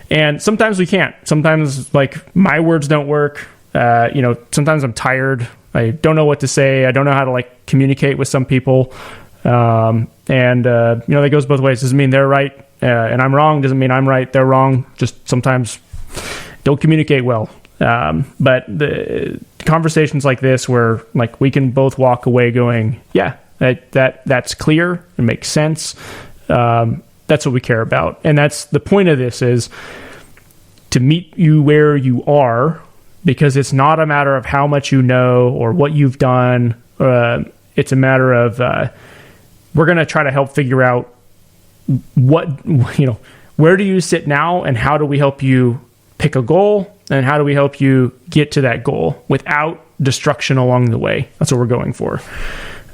And sometimes we can't. Sometimes, my words don't work. Sometimes I'm tired. I don't know what to say. I don't know how to, communicate with some people. That goes both ways. Doesn't mean they're right and I'm wrong. Doesn't mean I'm right, they're wrong. Just sometimes don't communicate well. But the conversations like this, where we can both walk away going, yeah, that's clear. It makes sense. That's what we care about. And that's the point of this, is to meet you where you are, because it's not a matter of how much you know or what you've done. It's a matter of, we're going to try to help figure out where do you sit now, and how do we help you pick a goal, and how do we help you get to that goal without destruction along the way. That's what we're going for.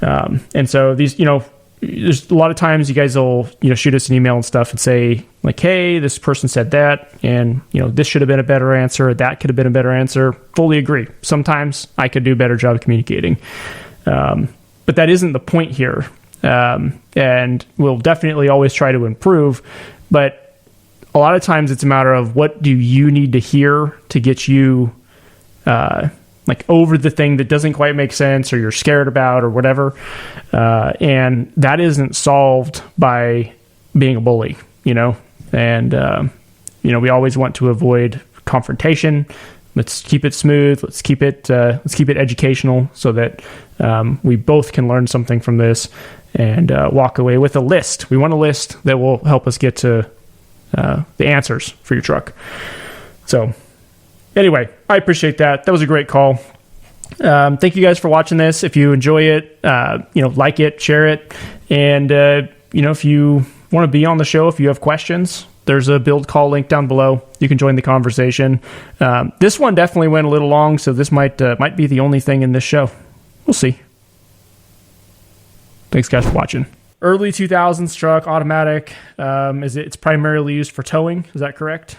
And so these, there's a lot of times you guys will, shoot us an email and stuff and say hey, this person said that, and this should have been a better answer. That could have been a better answer. Fully agree. Sometimes I could do a better job of communicating. But that isn't the point here. And we'll definitely always try to improve, but a lot of times it's a matter of what do you need to hear to get you, over the thing that doesn't quite make sense or you're scared about or whatever. And that isn't solved by being a bully, and we always want to avoid confrontation. Let's keep it smooth. Let's keep it educational, so that we both can learn something from this and walk away with a list. We want a list that will help us get to the answers for your truck. So anyway, I appreciate that. That was a great call. Thank you guys for watching this. If you enjoy it, like it, share it. And, if you want to be on the show, if you have questions, there's a build call link down below. You can join the conversation. This one definitely went a little long, so this might be the only thing in this show. We'll see. Thanks guys for watching. Early 2000s truck, automatic. It's primarily used for towing. Is that correct?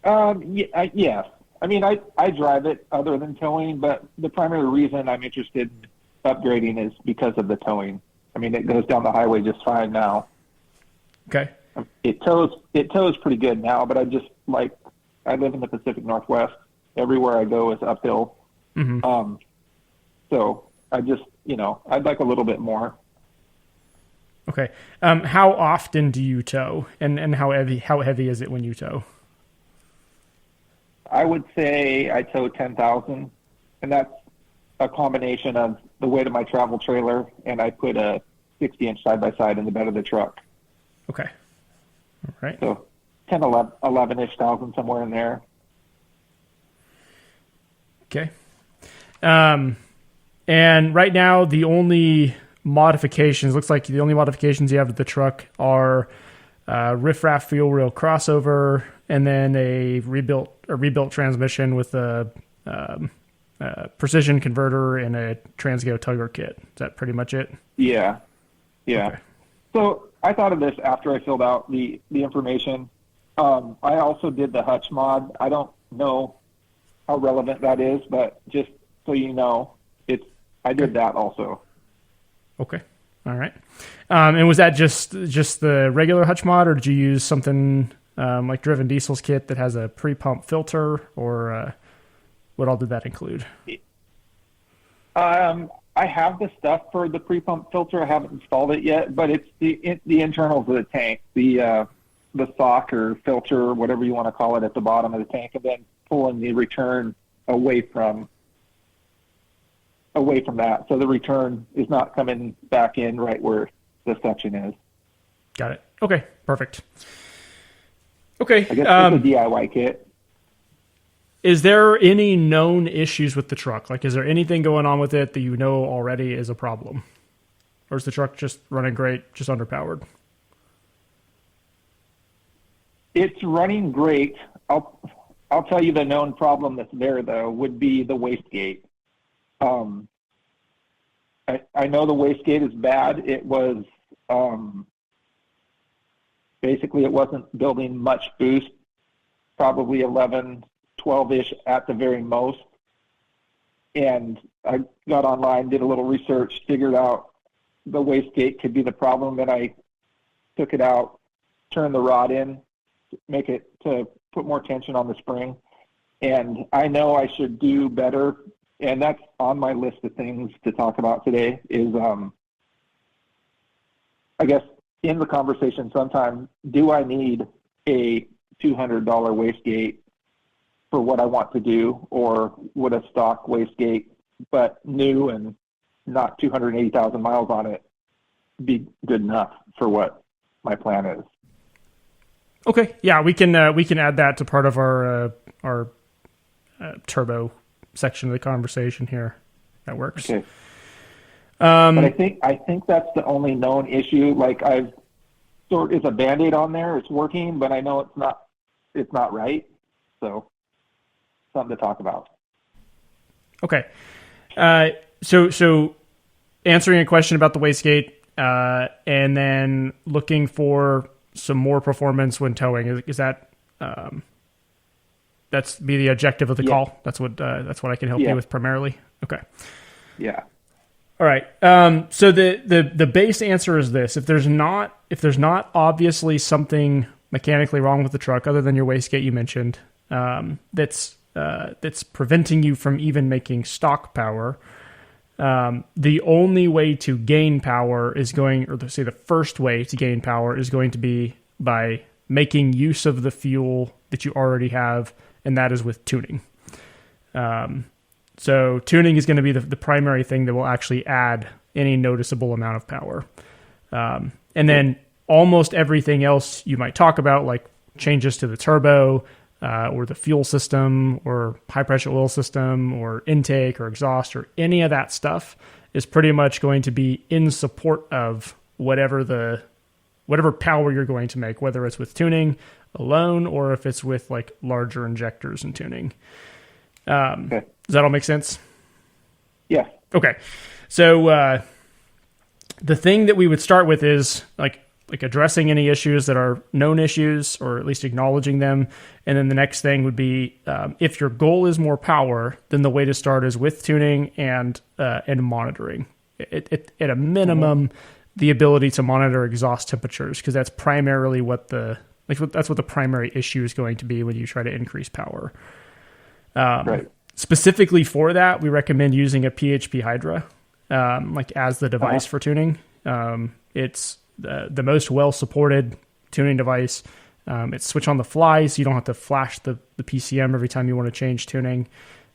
Yeah. I mean, I drive it other than towing, but the primary reason I'm interested in upgrading is because of the towing. I mean, it goes down the highway just fine now. Okay. It tows pretty good now, but I live in the Pacific Northwest. Everywhere I go is uphill. Mm-hmm. So I just, I'd like a little bit more. Okay. How often do you tow, and how heavy is it when you tow? I would say I tow 10,000, and that's a combination of the weight of my travel trailer, and I put a 60-inch side-by-side in the bed of the truck. Okay. All right. So 10, 11-ish thousand, somewhere in there. Okay. And right now, the only modifications, looks like the only modifications you have to the truck are riffraff fuel rail crossover, and then a rebuilt transmission with a precision converter and a Transgo tugger kit. Is that pretty much it? Yeah. Okay. So I thought of this after I filled out the information. I also did the hutch mod. I don't know how relevant that is, but just so you know, I did that also. Okay. All right. And was that just the regular hutch mod, or did you use something like Driven Diesel's kit that has a pre-pump filter, or what all did that include? I have the stuff for the pre-pump filter. I haven't installed it yet, but it's the internals of the tank, the sock or filter, or whatever you want to call it, at the bottom of the tank, and then pulling the return away from that. So the return is not coming back in right where the suction is. Got it. Okay, perfect. Okay. I guess it's a DIY kit. Is there any known issues with the truck? Like, is there anything going on with it that you know already is a problem? Or is the truck just running great, just underpowered? It's running great. I'll tell you the known problem that's there, though, would be the wastegate. I know the wastegate is bad. It was basically, it wasn't building much boost, probably 11, 12-ish at the very most. And I got online, did a little research, figured out the wastegate could be the problem, and I took it out, turned the rod in, make it to put more tension on the spring. And I know I should do better, and that's on my list of things to talk about today is, I guess, in the conversation sometime, do I need a $200 wastegate for what I want to do, or would a stock wastegate, but new and not 280,000 miles on it, be good enough for what my plan is? Okay, yeah, we can add that to part of our turbo section of the conversation here. That works. Okay. But I think that's the only known issue. Like, I've sort is a Band-Aid on there. It's working, but I know it's not right. So something to talk about. Okay. So answering a question about the wastegate, and then looking for some more performance when towing. Is that that's be the objective of the call? That's what I can help you with primarily. Okay. Yeah. All right. So the base answer is this: if there's not obviously something mechanically wrong with the truck other than your wastegate you mentioned, that's preventing you from even making stock power, The only way to gain power is the first way to gain power is going to be by making use of the fuel that you already have, and that is with tuning. So tuning is going to be the primary thing that will actually add any noticeable amount of power. And then almost everything else you might talk about, like changes to the turbo, or the fuel system, or high pressure oil system, or intake, or exhaust, or any of that stuff is pretty much going to be in support of whatever power you're going to make, whether it's with tuning alone or if it's with like larger injectors and tuning. Okay. Does that all make sense? Yeah. Okay. So the thing that we would start with is like addressing any issues that are known issues, or at least acknowledging them. And then the next thing would be, if your goal is more power, then the way to start is with tuning and monitoring. At a minimum, the ability to monitor exhaust temperatures, because that's primarily that's what the primary issue is going to be when you try to increase power. Right. Specifically for that, we recommend using a PHP Hydra, as the device for tuning. It's the most well-supported tuning device. It's switch on the fly, so you don't have to flash the PCM every time you want to change tuning.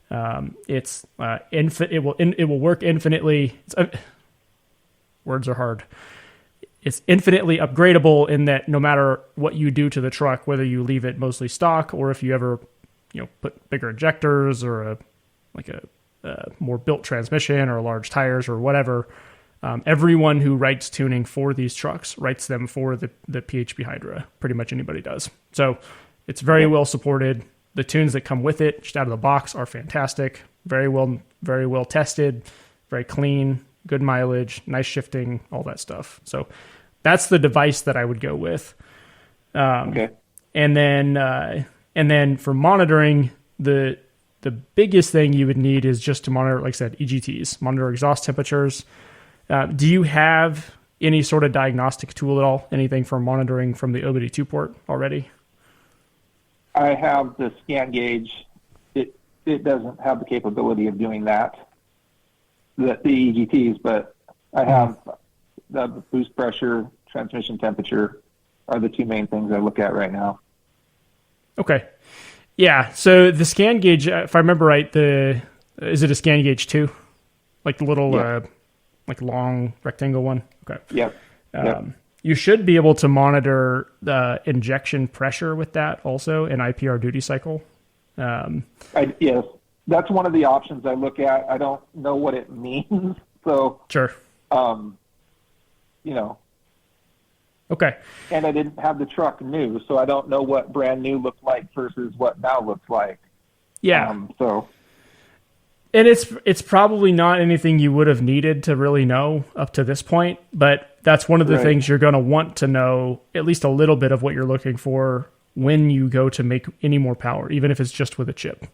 It will work infinitely. Words are hard. It's infinitely upgradable in that no matter what you do to the truck, whether you leave it mostly stock or if you ever put bigger injectors or a more built transmission or large tires or whatever, everyone who writes tuning for these trucks writes them for the PHP Hydra. Pretty much anybody does. So it's very well supported. The tunes that come with it, just out of the box, are fantastic. Very well tested, very clean, good mileage, nice shifting, all that stuff. So that's the device that I would go with. Okay. And then for monitoring, the biggest thing you would need is just to monitor, like I said, EGTs, monitor exhaust temperatures. Do you have any sort of diagnostic tool at all? Anything for monitoring from the OBD2 port already? I have the scan gauge. It doesn't have the capability of doing that, the EGTs, but I have the boost pressure, transmission temperature are the two main things I look at right now. Okay. Yeah, so the scan gauge, if I remember right, is it a scan gauge 2? Like the little, long rectangle one? Okay. Yep. You should be able to monitor the injection pressure with that also, an IPR duty cycle. Yes, that's one of the options I look at. I don't know what it means, so... Sure. Okay. And I didn't have the truck new, so I don't know what brand new looked like versus what now looks like. Yeah. And it's probably not anything you would have needed to really know up to this point, but that's one of the things you're going to want to know, at least a little bit of what you're looking for when you go to make any more power, even if it's just with a chip.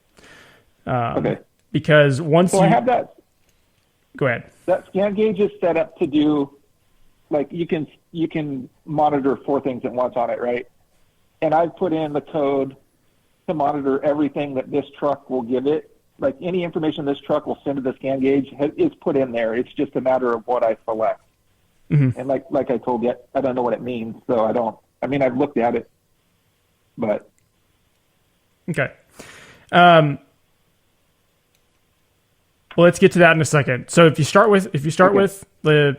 Because once I have that. Go ahead. That scan gauge is set up to do, like, you can monitor 4 things at once on it, right? And I've put in the code to monitor everything that this truck will give it. Like, any information this truck will send to the scan gauge is put in there. It's just a matter of what I select. Mm-hmm. And like I told you, I don't know what it means, so I've looked at it, but. Okay. Well, let's get to that in a second. So if you start with the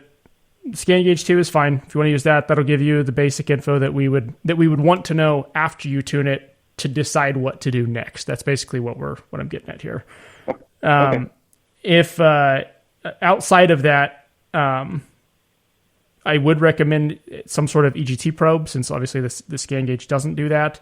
scan gauge 2 is fine. If you want to use that, that'll give you the basic info that we would want to know after you tune it to decide what to do next. That's basically what I'm getting at here. If outside of that, I would recommend some sort of EGT probe, since obviously the scan gauge doesn't do that.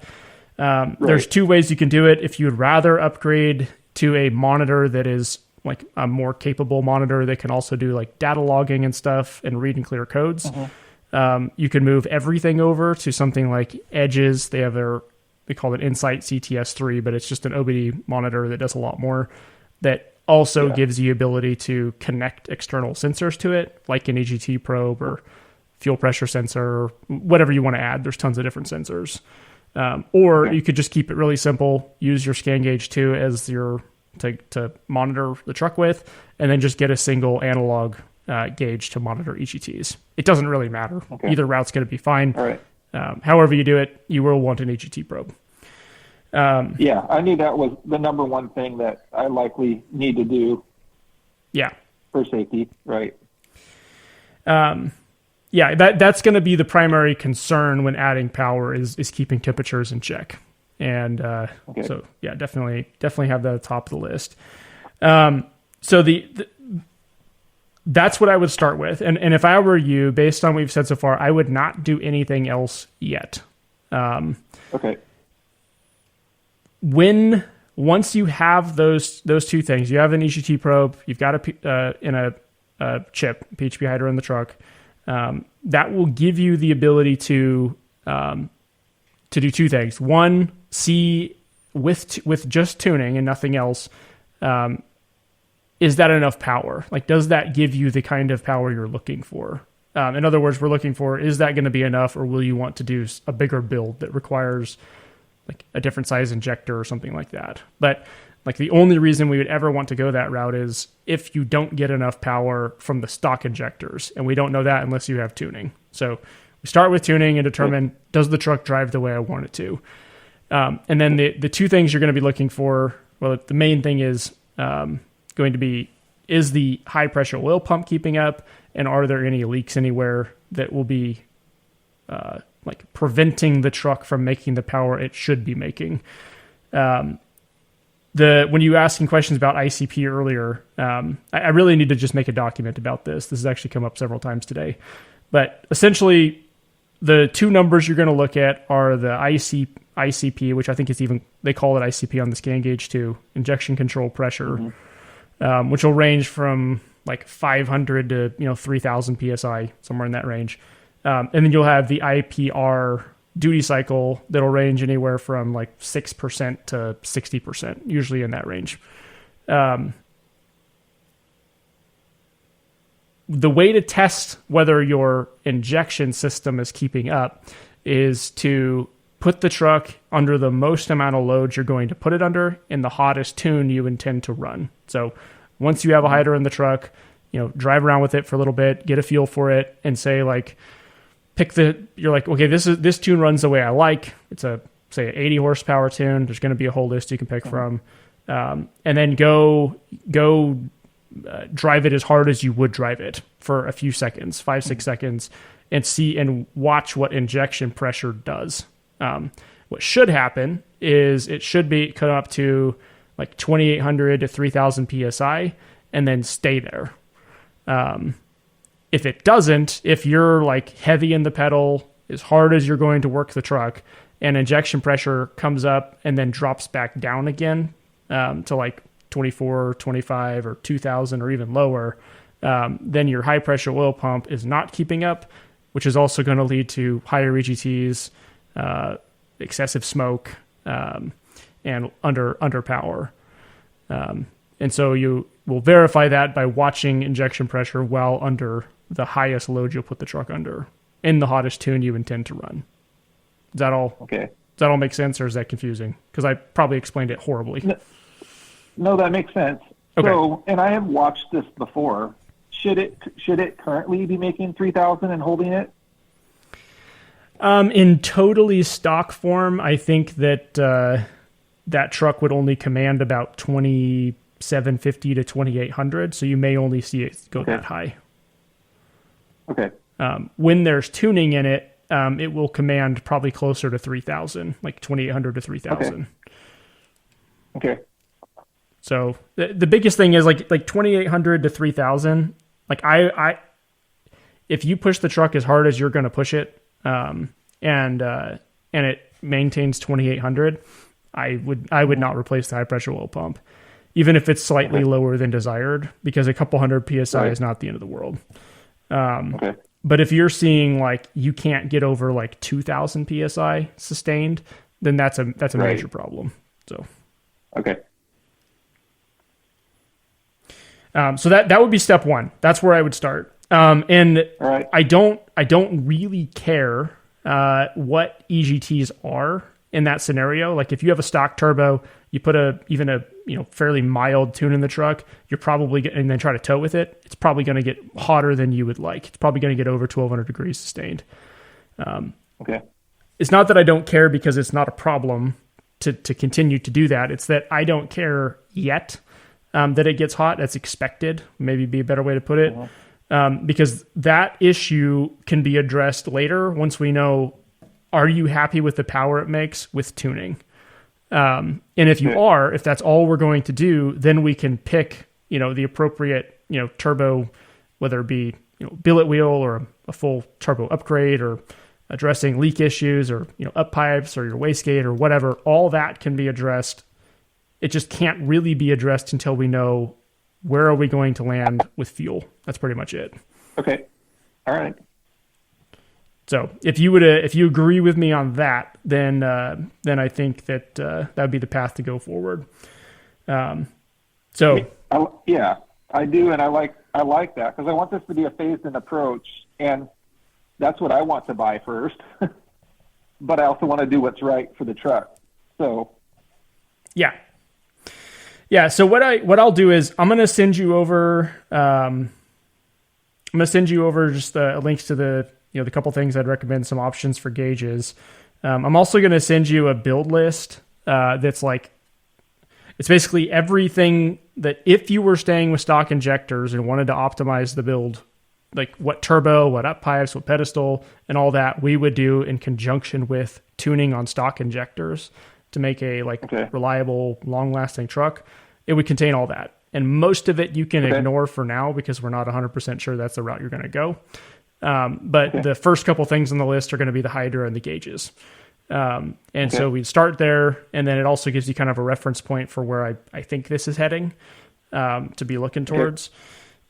There's 2 ways you can do it. If you'd rather upgrade to a monitor that is like a more capable monitor that can also do like data logging and stuff and read and clear codes, you can move everything over to something like Edge's. They call it Insight CTS3, but it's just an OBD monitor that does a lot more, that also gives you ability to connect external sensors to it, like an EGT probe or fuel pressure sensor, or whatever you want to add. There's tons of different sensors. You could just keep it really simple, use your scan gauge 2 as your to monitor the truck with, and then just get a single analog gauge to monitor EGTs. It doesn't really matter. Okay. Either route's going to be fine. All right. However you do it, you will want an EGT probe. Yeah, I knew that was the number one thing that I likely need to do. Yeah. For safety, right? Yeah, that's going to be the primary concern when adding power is keeping temperatures in check. And so yeah, definitely have that at the top of the list. So that's what I would start with. And if I were you, based on what we've said so far, I would not do anything else yet. Okay. Once you have those two things, you have an EGT probe, you've got a chip, PHP hider in the truck, that will give you the ability to do two things. One, see with just tuning and nothing else, is that enough power? Like, does that give you the kind of power you're looking for? In other words, we're looking for, is that going to be enough, or will you want to do a bigger build that requires like a different size injector or something like that? But like, the only reason we would ever want to go that route is if you don't get enough power from the stock injectors, and we don't know that unless you have tuning. So we start with tuning and determine, does the truck drive the way I want it to? And then the two things you're going to be looking for, well, the main thing is going to be, is the high pressure oil pump keeping up, and are there any leaks anywhere that will be like preventing the truck from making the power it should be making? When you were asking questions about ICP earlier, I really need to just make a document about this. This has actually come up several times today. But essentially, the two numbers you're going to look at are the ICP, which I think is they call it ICP on the scan gauge too, injection control pressure, which will range from like 500 to 3,000 psi, somewhere in that range. And then you'll have the IPR duty cycle that'll range anywhere from like 6% to 60%, usually in that range. The way to test whether your injection system is keeping up is to put the truck under the most amount of load you're going to put it under in the hottest tune you intend to run. So once you have a hider in the truck, drive around with it for a little bit, get a feel for it, and say like, you're like, okay, this tune runs the way I like. It's an 80 horsepower tune. There's going to be a whole list you can pick from. And then go drive it as hard as you would drive it for a few seconds, 5-6 seconds, and see and watch what injection pressure does. What should happen is it should be come up to like 2,800 to 3,000 psi and then stay there. If it doesn't, if you're like heavy in the pedal, as hard as you're going to work the truck, and injection pressure comes up and then drops back down again to like 24, 25, or 2,000 or even lower, then your high pressure oil pump is not keeping up, which is also going to lead to higher EGTs, excessive smoke, and under power. And so you will verify that by watching injection pressure while under the highest load you'll put the truck under in the hottest tune you intend to run. Is that all? Okay. Does that all make sense, or is that confusing? Because I probably explained it horribly. No, that makes sense. Okay. So, and I have watched this before. Should it currently be making 3,000 and holding it? In totally stock form, I think that that truck would only command about 2,750 to 2,800, so you may only see it go that high. Okay. When there's tuning in it, it will command probably closer to 3,000, like 2,800 to 3,000. Okay. So the biggest thing is like 2,800 to 3,000. Like I if you push the truck as hard as you're going to push it, and it maintains 2,800, I would not replace the high pressure oil pump, even if it's slightly lower than desired, because a couple hundred psi is not the end of the world. But if you're seeing like you can't get over like 2,000 psi sustained, then that's a major problem. So so that would be step one. That's where I would start. And I don't really care what EGTs are in that scenario. Like if you have a stock turbo, you put even a fairly mild tune in the truck, you're probably and then try to tow with it. It's probably going to get hotter than you would like. It's probably going to get over 1200 degrees sustained. Okay. It's not that I don't care because it's not a problem to continue to do that. It's that I don't care yet that it gets hot. That's expected. Maybe be a better way to put it. Because that issue can be addressed later once we know, are you happy with the power it makes with tuning? And if you are, if that's all we're going to do, then we can pick, the appropriate, turbo, whether it be, billet wheel or a full turbo upgrade or addressing leak issues or, up pipes or your wastegate or whatever. All that can be addressed. It just can't really be addressed until we know where are we going to land with fuel. That's pretty much it. Okay. All right. So if you agree with me on that, then I think that that would be the path to go forward. Yeah, I do, and I like that because I want this to be a phased-in approach, and that's what I want to buy first. But I also want to do what's right for the truck. So yeah. So what I'll do is I'm gonna send you over just links to the the couple things I'd recommend, some options for gauges. I'm also going to send you a build list that's like, it's basically everything that if you were staying with stock injectors and wanted to optimize the build, like what turbo, what up pipes, what pedestal, and all that, we would do in conjunction with tuning on stock injectors to make a reliable, long-lasting truck. It would contain all that. And most of it you can ignore for now because we're not 100% sure that's the route you're going to go. But the first couple things on the list are going to be the hydra and the gauges. So we start there, and then it also gives you kind of a reference point for where I think this is heading to be looking towards.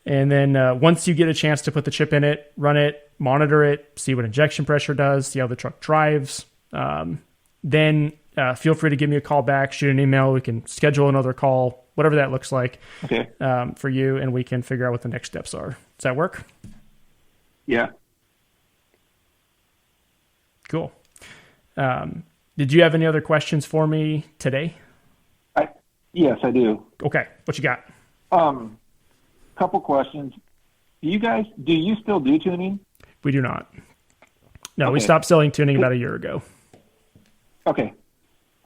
And then once you get a chance to put the chip in it, run it, monitor it, see what injection pressure does, see how the truck drives, then feel free to give me a call back, shoot an email. We can schedule another call, whatever that looks like for you, and we can figure out what the next steps are. Does that work? Yeah. Cool. Did you have any other questions for me today? Yes, I do. Okay. What you got? Couple questions. Do you still do tuning? We do not. No, we stopped selling tuning about a year ago. Okay.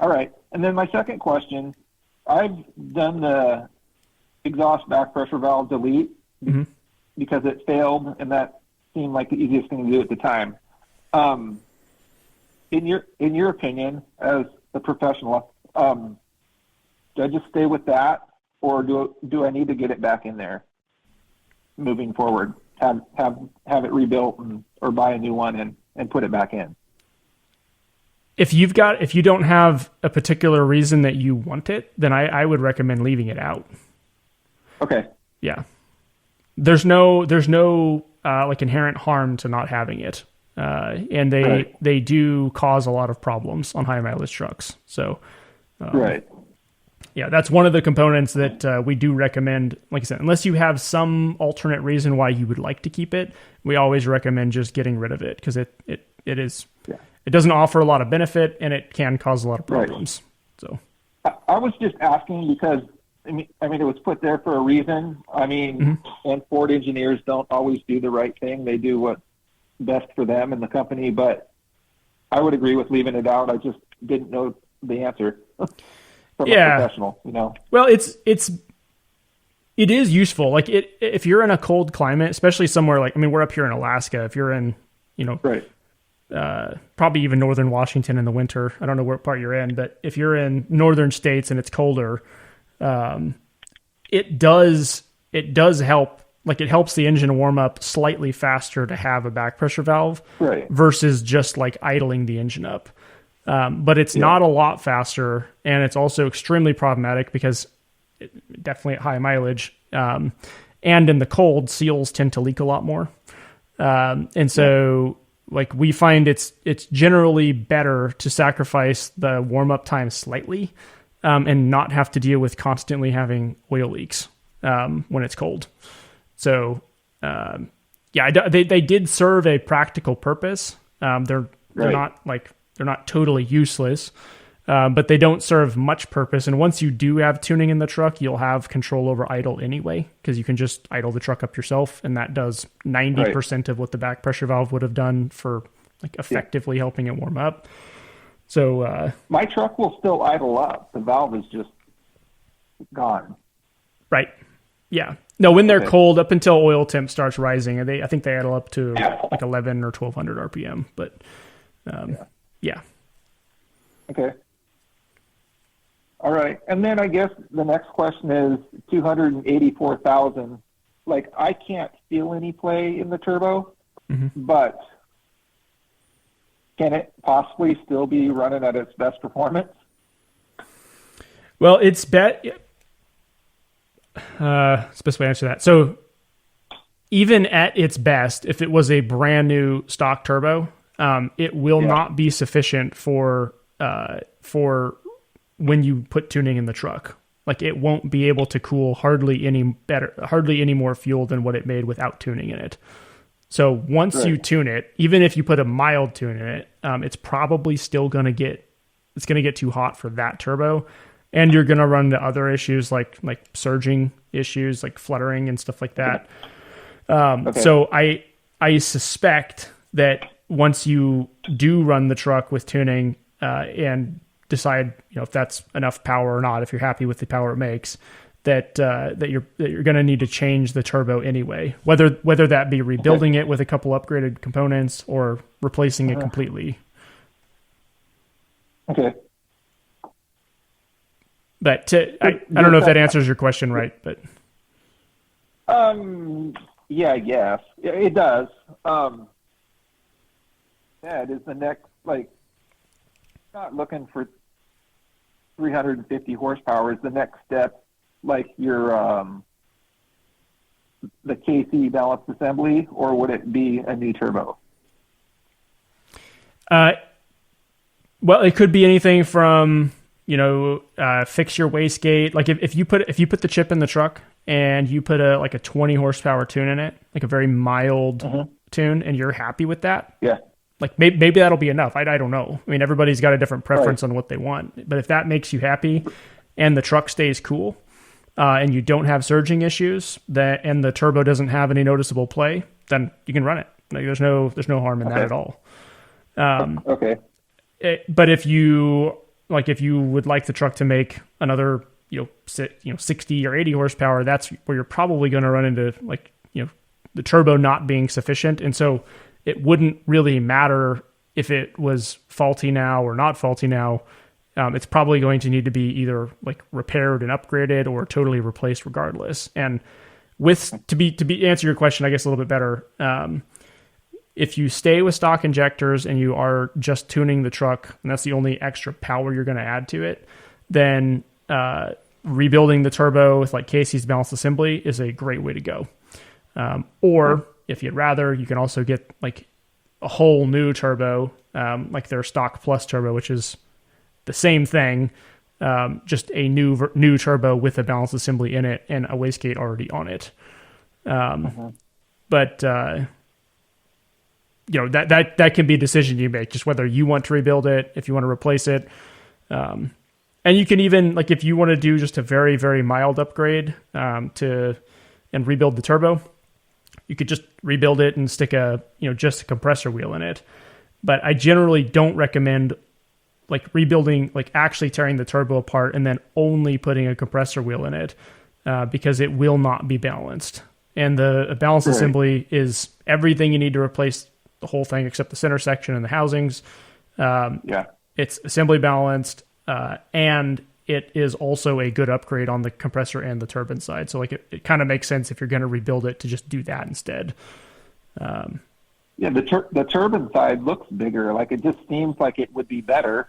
All right. And then my second question, I've done the exhaust back pressure valve delete because it failed, and that seemed like the easiest thing to do at the time. In your opinion, as a professional, do I just stay with that, or do I need to get it back in there moving forward? Have it rebuilt or buy a new one and put it back in? If you don't have a particular reason that you want it, then I would recommend leaving it out. Okay. Yeah. There's no like inherent harm to not having it. And they do cause a lot of problems on high mileage trucks. So, yeah, that's one of the components that we do recommend. Like I said, unless you have some alternate reason why you would like to keep it, we always recommend just getting rid of it because it doesn't offer a lot of benefit and it can cause a lot of problems. So I was just asking because I mean, it was put there for a reason. I mean, and Ford engineers don't always do the right thing. They do what's best for them and the company, but I would agree with leaving it out. I just didn't know the answer from a professional, Well, it is useful. Like if you're in a cold climate, especially somewhere like, we're up here in Alaska. If you're in, probably even northern Washington in the winter, I don't know what part you're in, but if you're in northern states and it's colder, it does help. Like it helps the engine warm up slightly faster to have a back pressure valve versus just like idling the engine up. But it's not a lot faster, and it's also extremely problematic because definitely at high mileage, and in the cold, seals tend to leak a lot more. And so like we find it's generally better to sacrifice the warm up time slightly, and not have to deal with constantly having oil leaks, when it's cold. So, they did serve a practical purpose. They're not like totally useless, but they don't serve much purpose. And once you do have tuning in the truck, you'll have control over idle anyway, because you can just idle the truck up yourself, and that does 90% of what the back pressure valve would have done for like effectively helping it warm up. So my truck will still idle up. The valve is just gone. Right. Yeah. No, when they're cold, up until oil temp starts rising, and I think they idle up to like 11 or 1200 RPM. But yeah. Okay. All right. And then I guess the next question is 284,000. Like, I can't feel any play in the turbo, but can it possibly still be running at its best performance? Well, it's best way to answer that. So even at its best, if it was a brand new stock turbo, it will not be sufficient for when you put tuning in the truck. Like, it won't be able to cool hardly any more fuel than what it made without tuning in it. So once you tune it, even if you put a mild tune in it, it's probably still going to get too hot for that turbo. And you're going to run into other issues like surging issues, like fluttering and stuff like that. So I suspect that once you do run the truck with tuning and decide, if that's enough power or not, if you're happy with the power it makes, that you're going to need to change the turbo anyway, whether that be rebuilding it with a couple upgraded components or replacing it completely. Okay. But I don't know if that answers your question right, but yeah, I guess it does. It is the next, like, not looking for 350 horsepower is the next step, like your the KC balanced assembly, or would it be a new turbo? Well, it could be anything from fix your wastegate. Like if you put the chip in the truck and you put a 20 horsepower tune in it, like a very mild tune, and you're happy with that. Yeah. Like maybe that'll be enough. I don't know. I mean, everybody's got a different preference on what they want, but if that makes you happy and the truck stays cool, and you don't have surging issues and the turbo doesn't have any noticeable play, then you can run it. Like there's no harm in that at all. But if you would like the truck to make another, 60 or 80 horsepower, that's where you're probably going to run into the turbo not being sufficient. And so it wouldn't really matter if it was faulty now or not faulty now. It's probably going to need to be either repaired and upgraded or totally replaced regardless. And to answer your question, I guess a little bit better, if you stay with stock injectors and you are just tuning the truck, and that's the only extra power you're going to add to it, then rebuilding the turbo with Casey's balanced assembly is a great way to go. Or if you'd rather, you can also get a whole new turbo, like their stock plus turbo, which is the same thing, just a new turbo with a balanced assembly in it and a wastegate already on it. But that can be a decision you make, just whether you want to rebuild it, if you want to replace it. And you can even, if you want to do just a very, very mild upgrade and rebuild the turbo, you could just rebuild it and stick just a compressor wheel in it. But I generally don't recommend rebuilding, actually tearing the turbo apart and then only putting a compressor wheel in it, because it will not be balanced. And the balanced assembly is everything you need to replace the whole thing except the center section and the housings. It's assembly balanced, and it is also a good upgrade on the compressor and the turbine side. So it kind of makes sense if you're going to rebuild it to just do that instead. The turbine side looks bigger. It just seems like it would be better.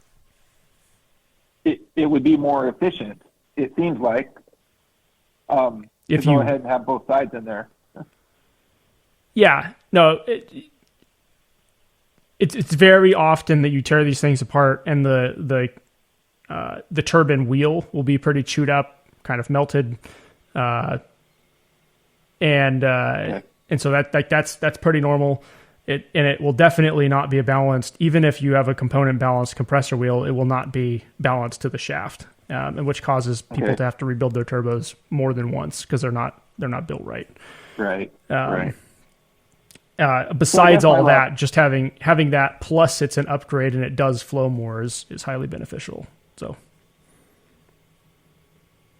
It would be more efficient. It seems like if you go ahead and have both sides in there. Yeah, no, it's very often that you tear these things apart and the turbine wheel will be pretty chewed up, kind of melted, and so that's pretty normal. it will definitely not be a balanced, even if you have a component balanced compressor wheel, it will not be balanced to the shaft, which causes people to have to rebuild their turbos more than once because they're not built right. Right. Besides all that, just having that plus it's an upgrade and it does flow more is highly beneficial. So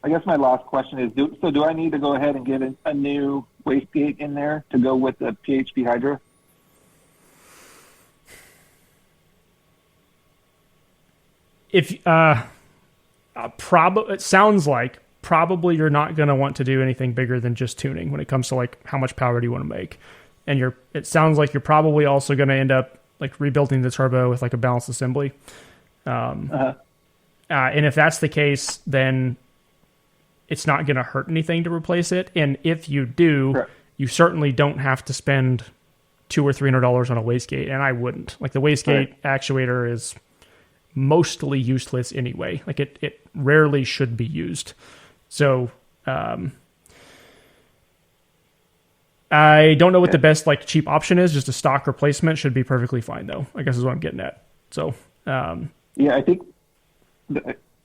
I guess my last question is, do I need to go ahead and get a new wastegate in there to go with the PHP Hydra? If it sounds like probably you're not going to want to do anything bigger than just tuning when it comes to like how much power do you want to make, and it sounds like you're probably also going to end up like rebuilding the turbo with like a balanced assembly. And if that's the case, then it's not going to hurt anything to replace it. And if you do, Correct. You certainly don't have to spend $200 or $300 on a wastegate, and I wouldn't. Like the wastegate actuator is mostly useless anyway. Like it rarely should be used. So I don't know what the best like cheap option is. Just a stock replacement should be perfectly fine though, I guess is what I'm getting at. So I think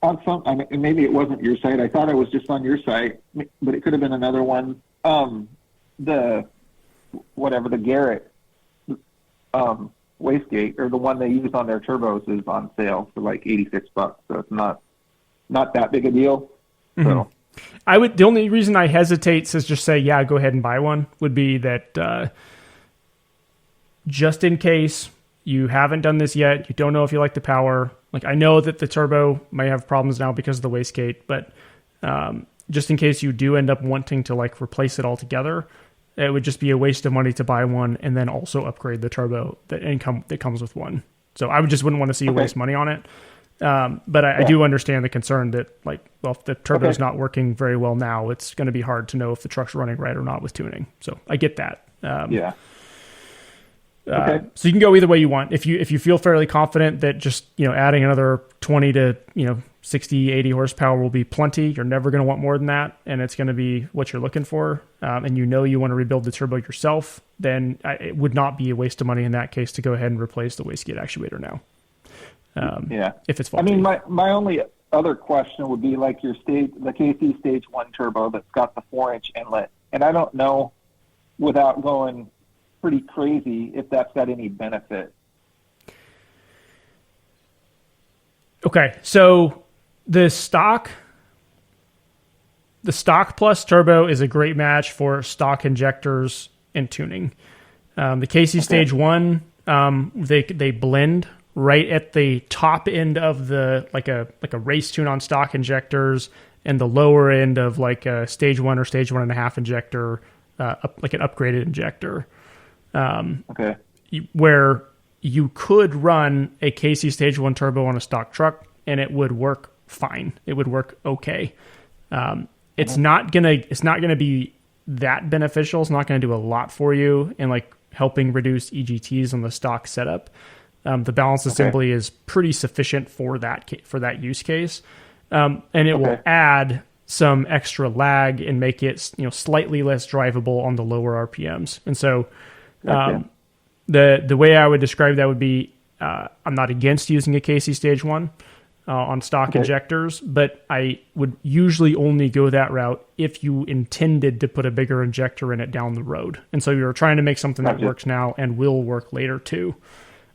on some, I mean, maybe it wasn't your site. I thought it was just on your site, but it could have been another one. The Garrett wastegate, or the one they use on their turbos, is on sale for like $86. So it's not that big a deal. So the only reason I hesitate to just say, yeah, go ahead and buy one would be that just in case you haven't done this yet, you don't know if you like the power. Like I know that the turbo may have problems now because of the wastegate, but just in case you do end up wanting to like replace it altogether, it would just be a waste of money to buy one and then also upgrade the turbo that comes with one. So I wouldn't want to see you waste money on it. But I do understand the concern that like, well, if the turbo is not working very well now, it's going to be hard to know if the truck's running right or not with tuning. So I get that. So you can go either way you want. If you feel fairly confident that just, adding another 20 to, 60, 80 horsepower will be plenty. You're never going to want more than that. And it's going to be what you're looking for. And you want to rebuild the turbo yourself, then it would not be a waste of money in that case to go ahead and replace the wastegate actuator now. If it's faulty. I mean, my only other question would be like the KC Stage 1 turbo that's got the 4-inch inlet. And I don't know, without going pretty crazy, if that's got any benefit. Okay, so the stock plus turbo is a great match for stock injectors and tuning. The KC Stage 1, they blend right at the top end of the like a race tune on stock injectors, and the lower end of like a Stage 1 or Stage 1.5 injector, like an upgraded injector. Where you could run a KC Stage 1 turbo on a stock truck and it would work fine. It would work okay. It's not gonna be that beneficial. It's not gonna do a lot for you in like helping reduce EGTs on the stock setup. The balance assembly is pretty sufficient for that use case, and it will add some extra lag and make it slightly less drivable on the lower RPMs. And so the way I would describe that would be I'm not against using a KC Stage 1 on stock injectors, but I would usually only go that route if you intended to put a bigger injector in it down the road. And so you're trying to make something that works now and will work later too.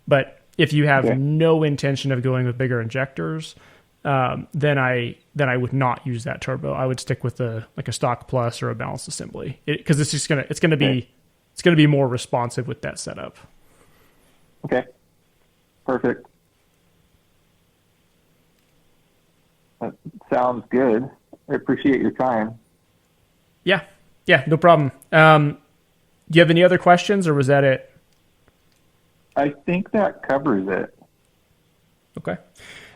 But if you have no intention of going with bigger injectors, then I would not use that turbo. I would stick with a stock plus or a balanced assembly, because it's going to be more responsive with that setup. Okay, perfect. That sounds good. I appreciate your time. Yeah, no problem. Do you have any other questions, or was that it? I think that covers it. Okay.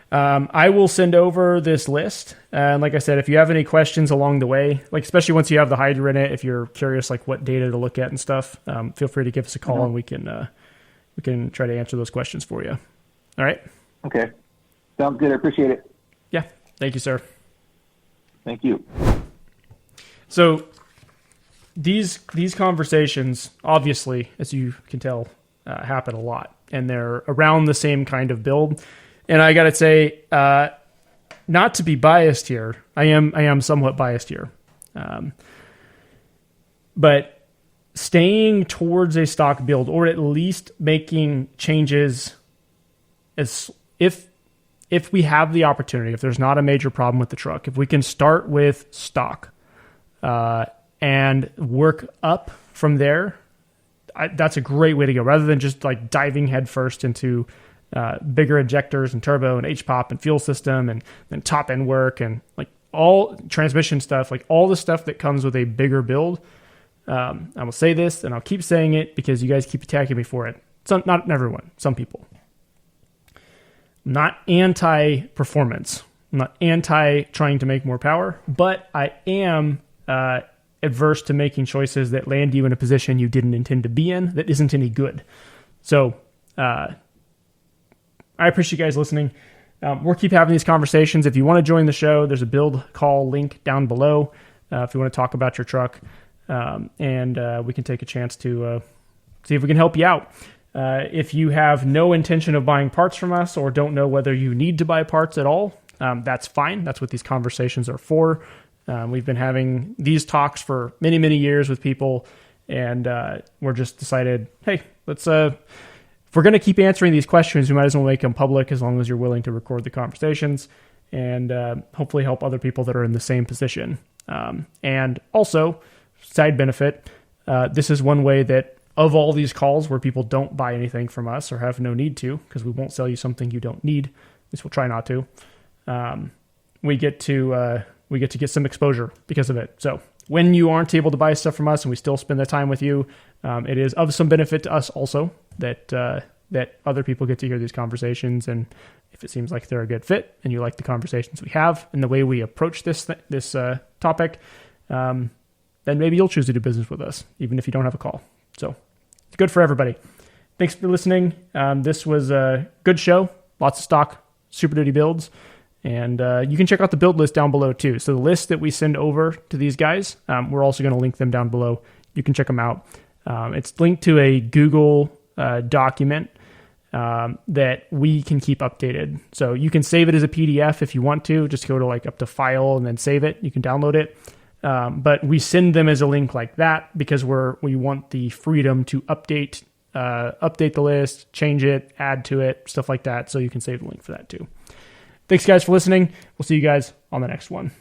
I will send over this list. And like I said, if you have any questions along the way, like especially once you have the Hydra in it, if you're curious like what data to look at and stuff, feel free to give us a call and we can try to answer those questions for you. All right. Okay. Sounds good. I appreciate it. Yeah. Thank you, sir. Thank you. So these conversations, obviously, as you can tell, happen a lot, and they're around the same kind of build. And I got to say, not to be biased here, I am somewhat biased here, but staying towards a stock build, or at least making changes as if we have the opportunity, if there's not a major problem with the truck, if we can start with stock and work up from there, that's a great way to go, rather than just like diving headfirst into bigger injectors and turbo and HPOP and fuel system and top end work and like all transmission stuff, like all the stuff that comes with a bigger build. I will say this, and I'll keep saying it because you guys keep attacking me for it. Not everyone, some people. I'm not anti-performance. I'm not anti-trying to make more power, but I am adverse to making choices that land you in a position you didn't intend to be in that isn't any good. So I appreciate you guys listening. We'll keep having these conversations. If you want to join the show, there's a build call link down below if you want to talk about your truck. And we can take a chance to see if we can help you out. If you have no intention of buying parts from us or don't know whether you need to buy parts at all, that's fine. That's what these conversations are for. We've been having these talks for many, many years with people, and we're just decided, hey, let's if we're going to keep answering these questions, we might as well make them public as long as you're willing to record the conversations and hopefully help other people that are in the same position. And also, side benefit, this is one way that of all these calls where people don't buy anything from us or have no need to, because we won't sell you something you don't need, at least we'll try not to, we get to get some exposure because of it. So when you aren't able to buy stuff from us and we still spend the time with you, it is of some benefit to us also that other people get to hear these conversations. And if it seems like they're a good fit and you like the conversations we have and the way we approach this topic, then maybe you'll choose to do business with us, even if you don't have a call. So it's good for everybody. Thanks for listening. This was a good show. Lots of stock Superduty builds. And you can check out the build list down below too. So the list that we send over to these guys, we're also going to link them down below. You can check them out. It's linked to a Google document that we can keep updated. So you can save it as a PDF if you want to. Just go to like up to file and then save it. You can download it. But we send them as a link like that because we want the freedom to update the list, change it, add to it, stuff like that. So you can save the link for that too. Thanks guys for listening. We'll see you guys on the next one.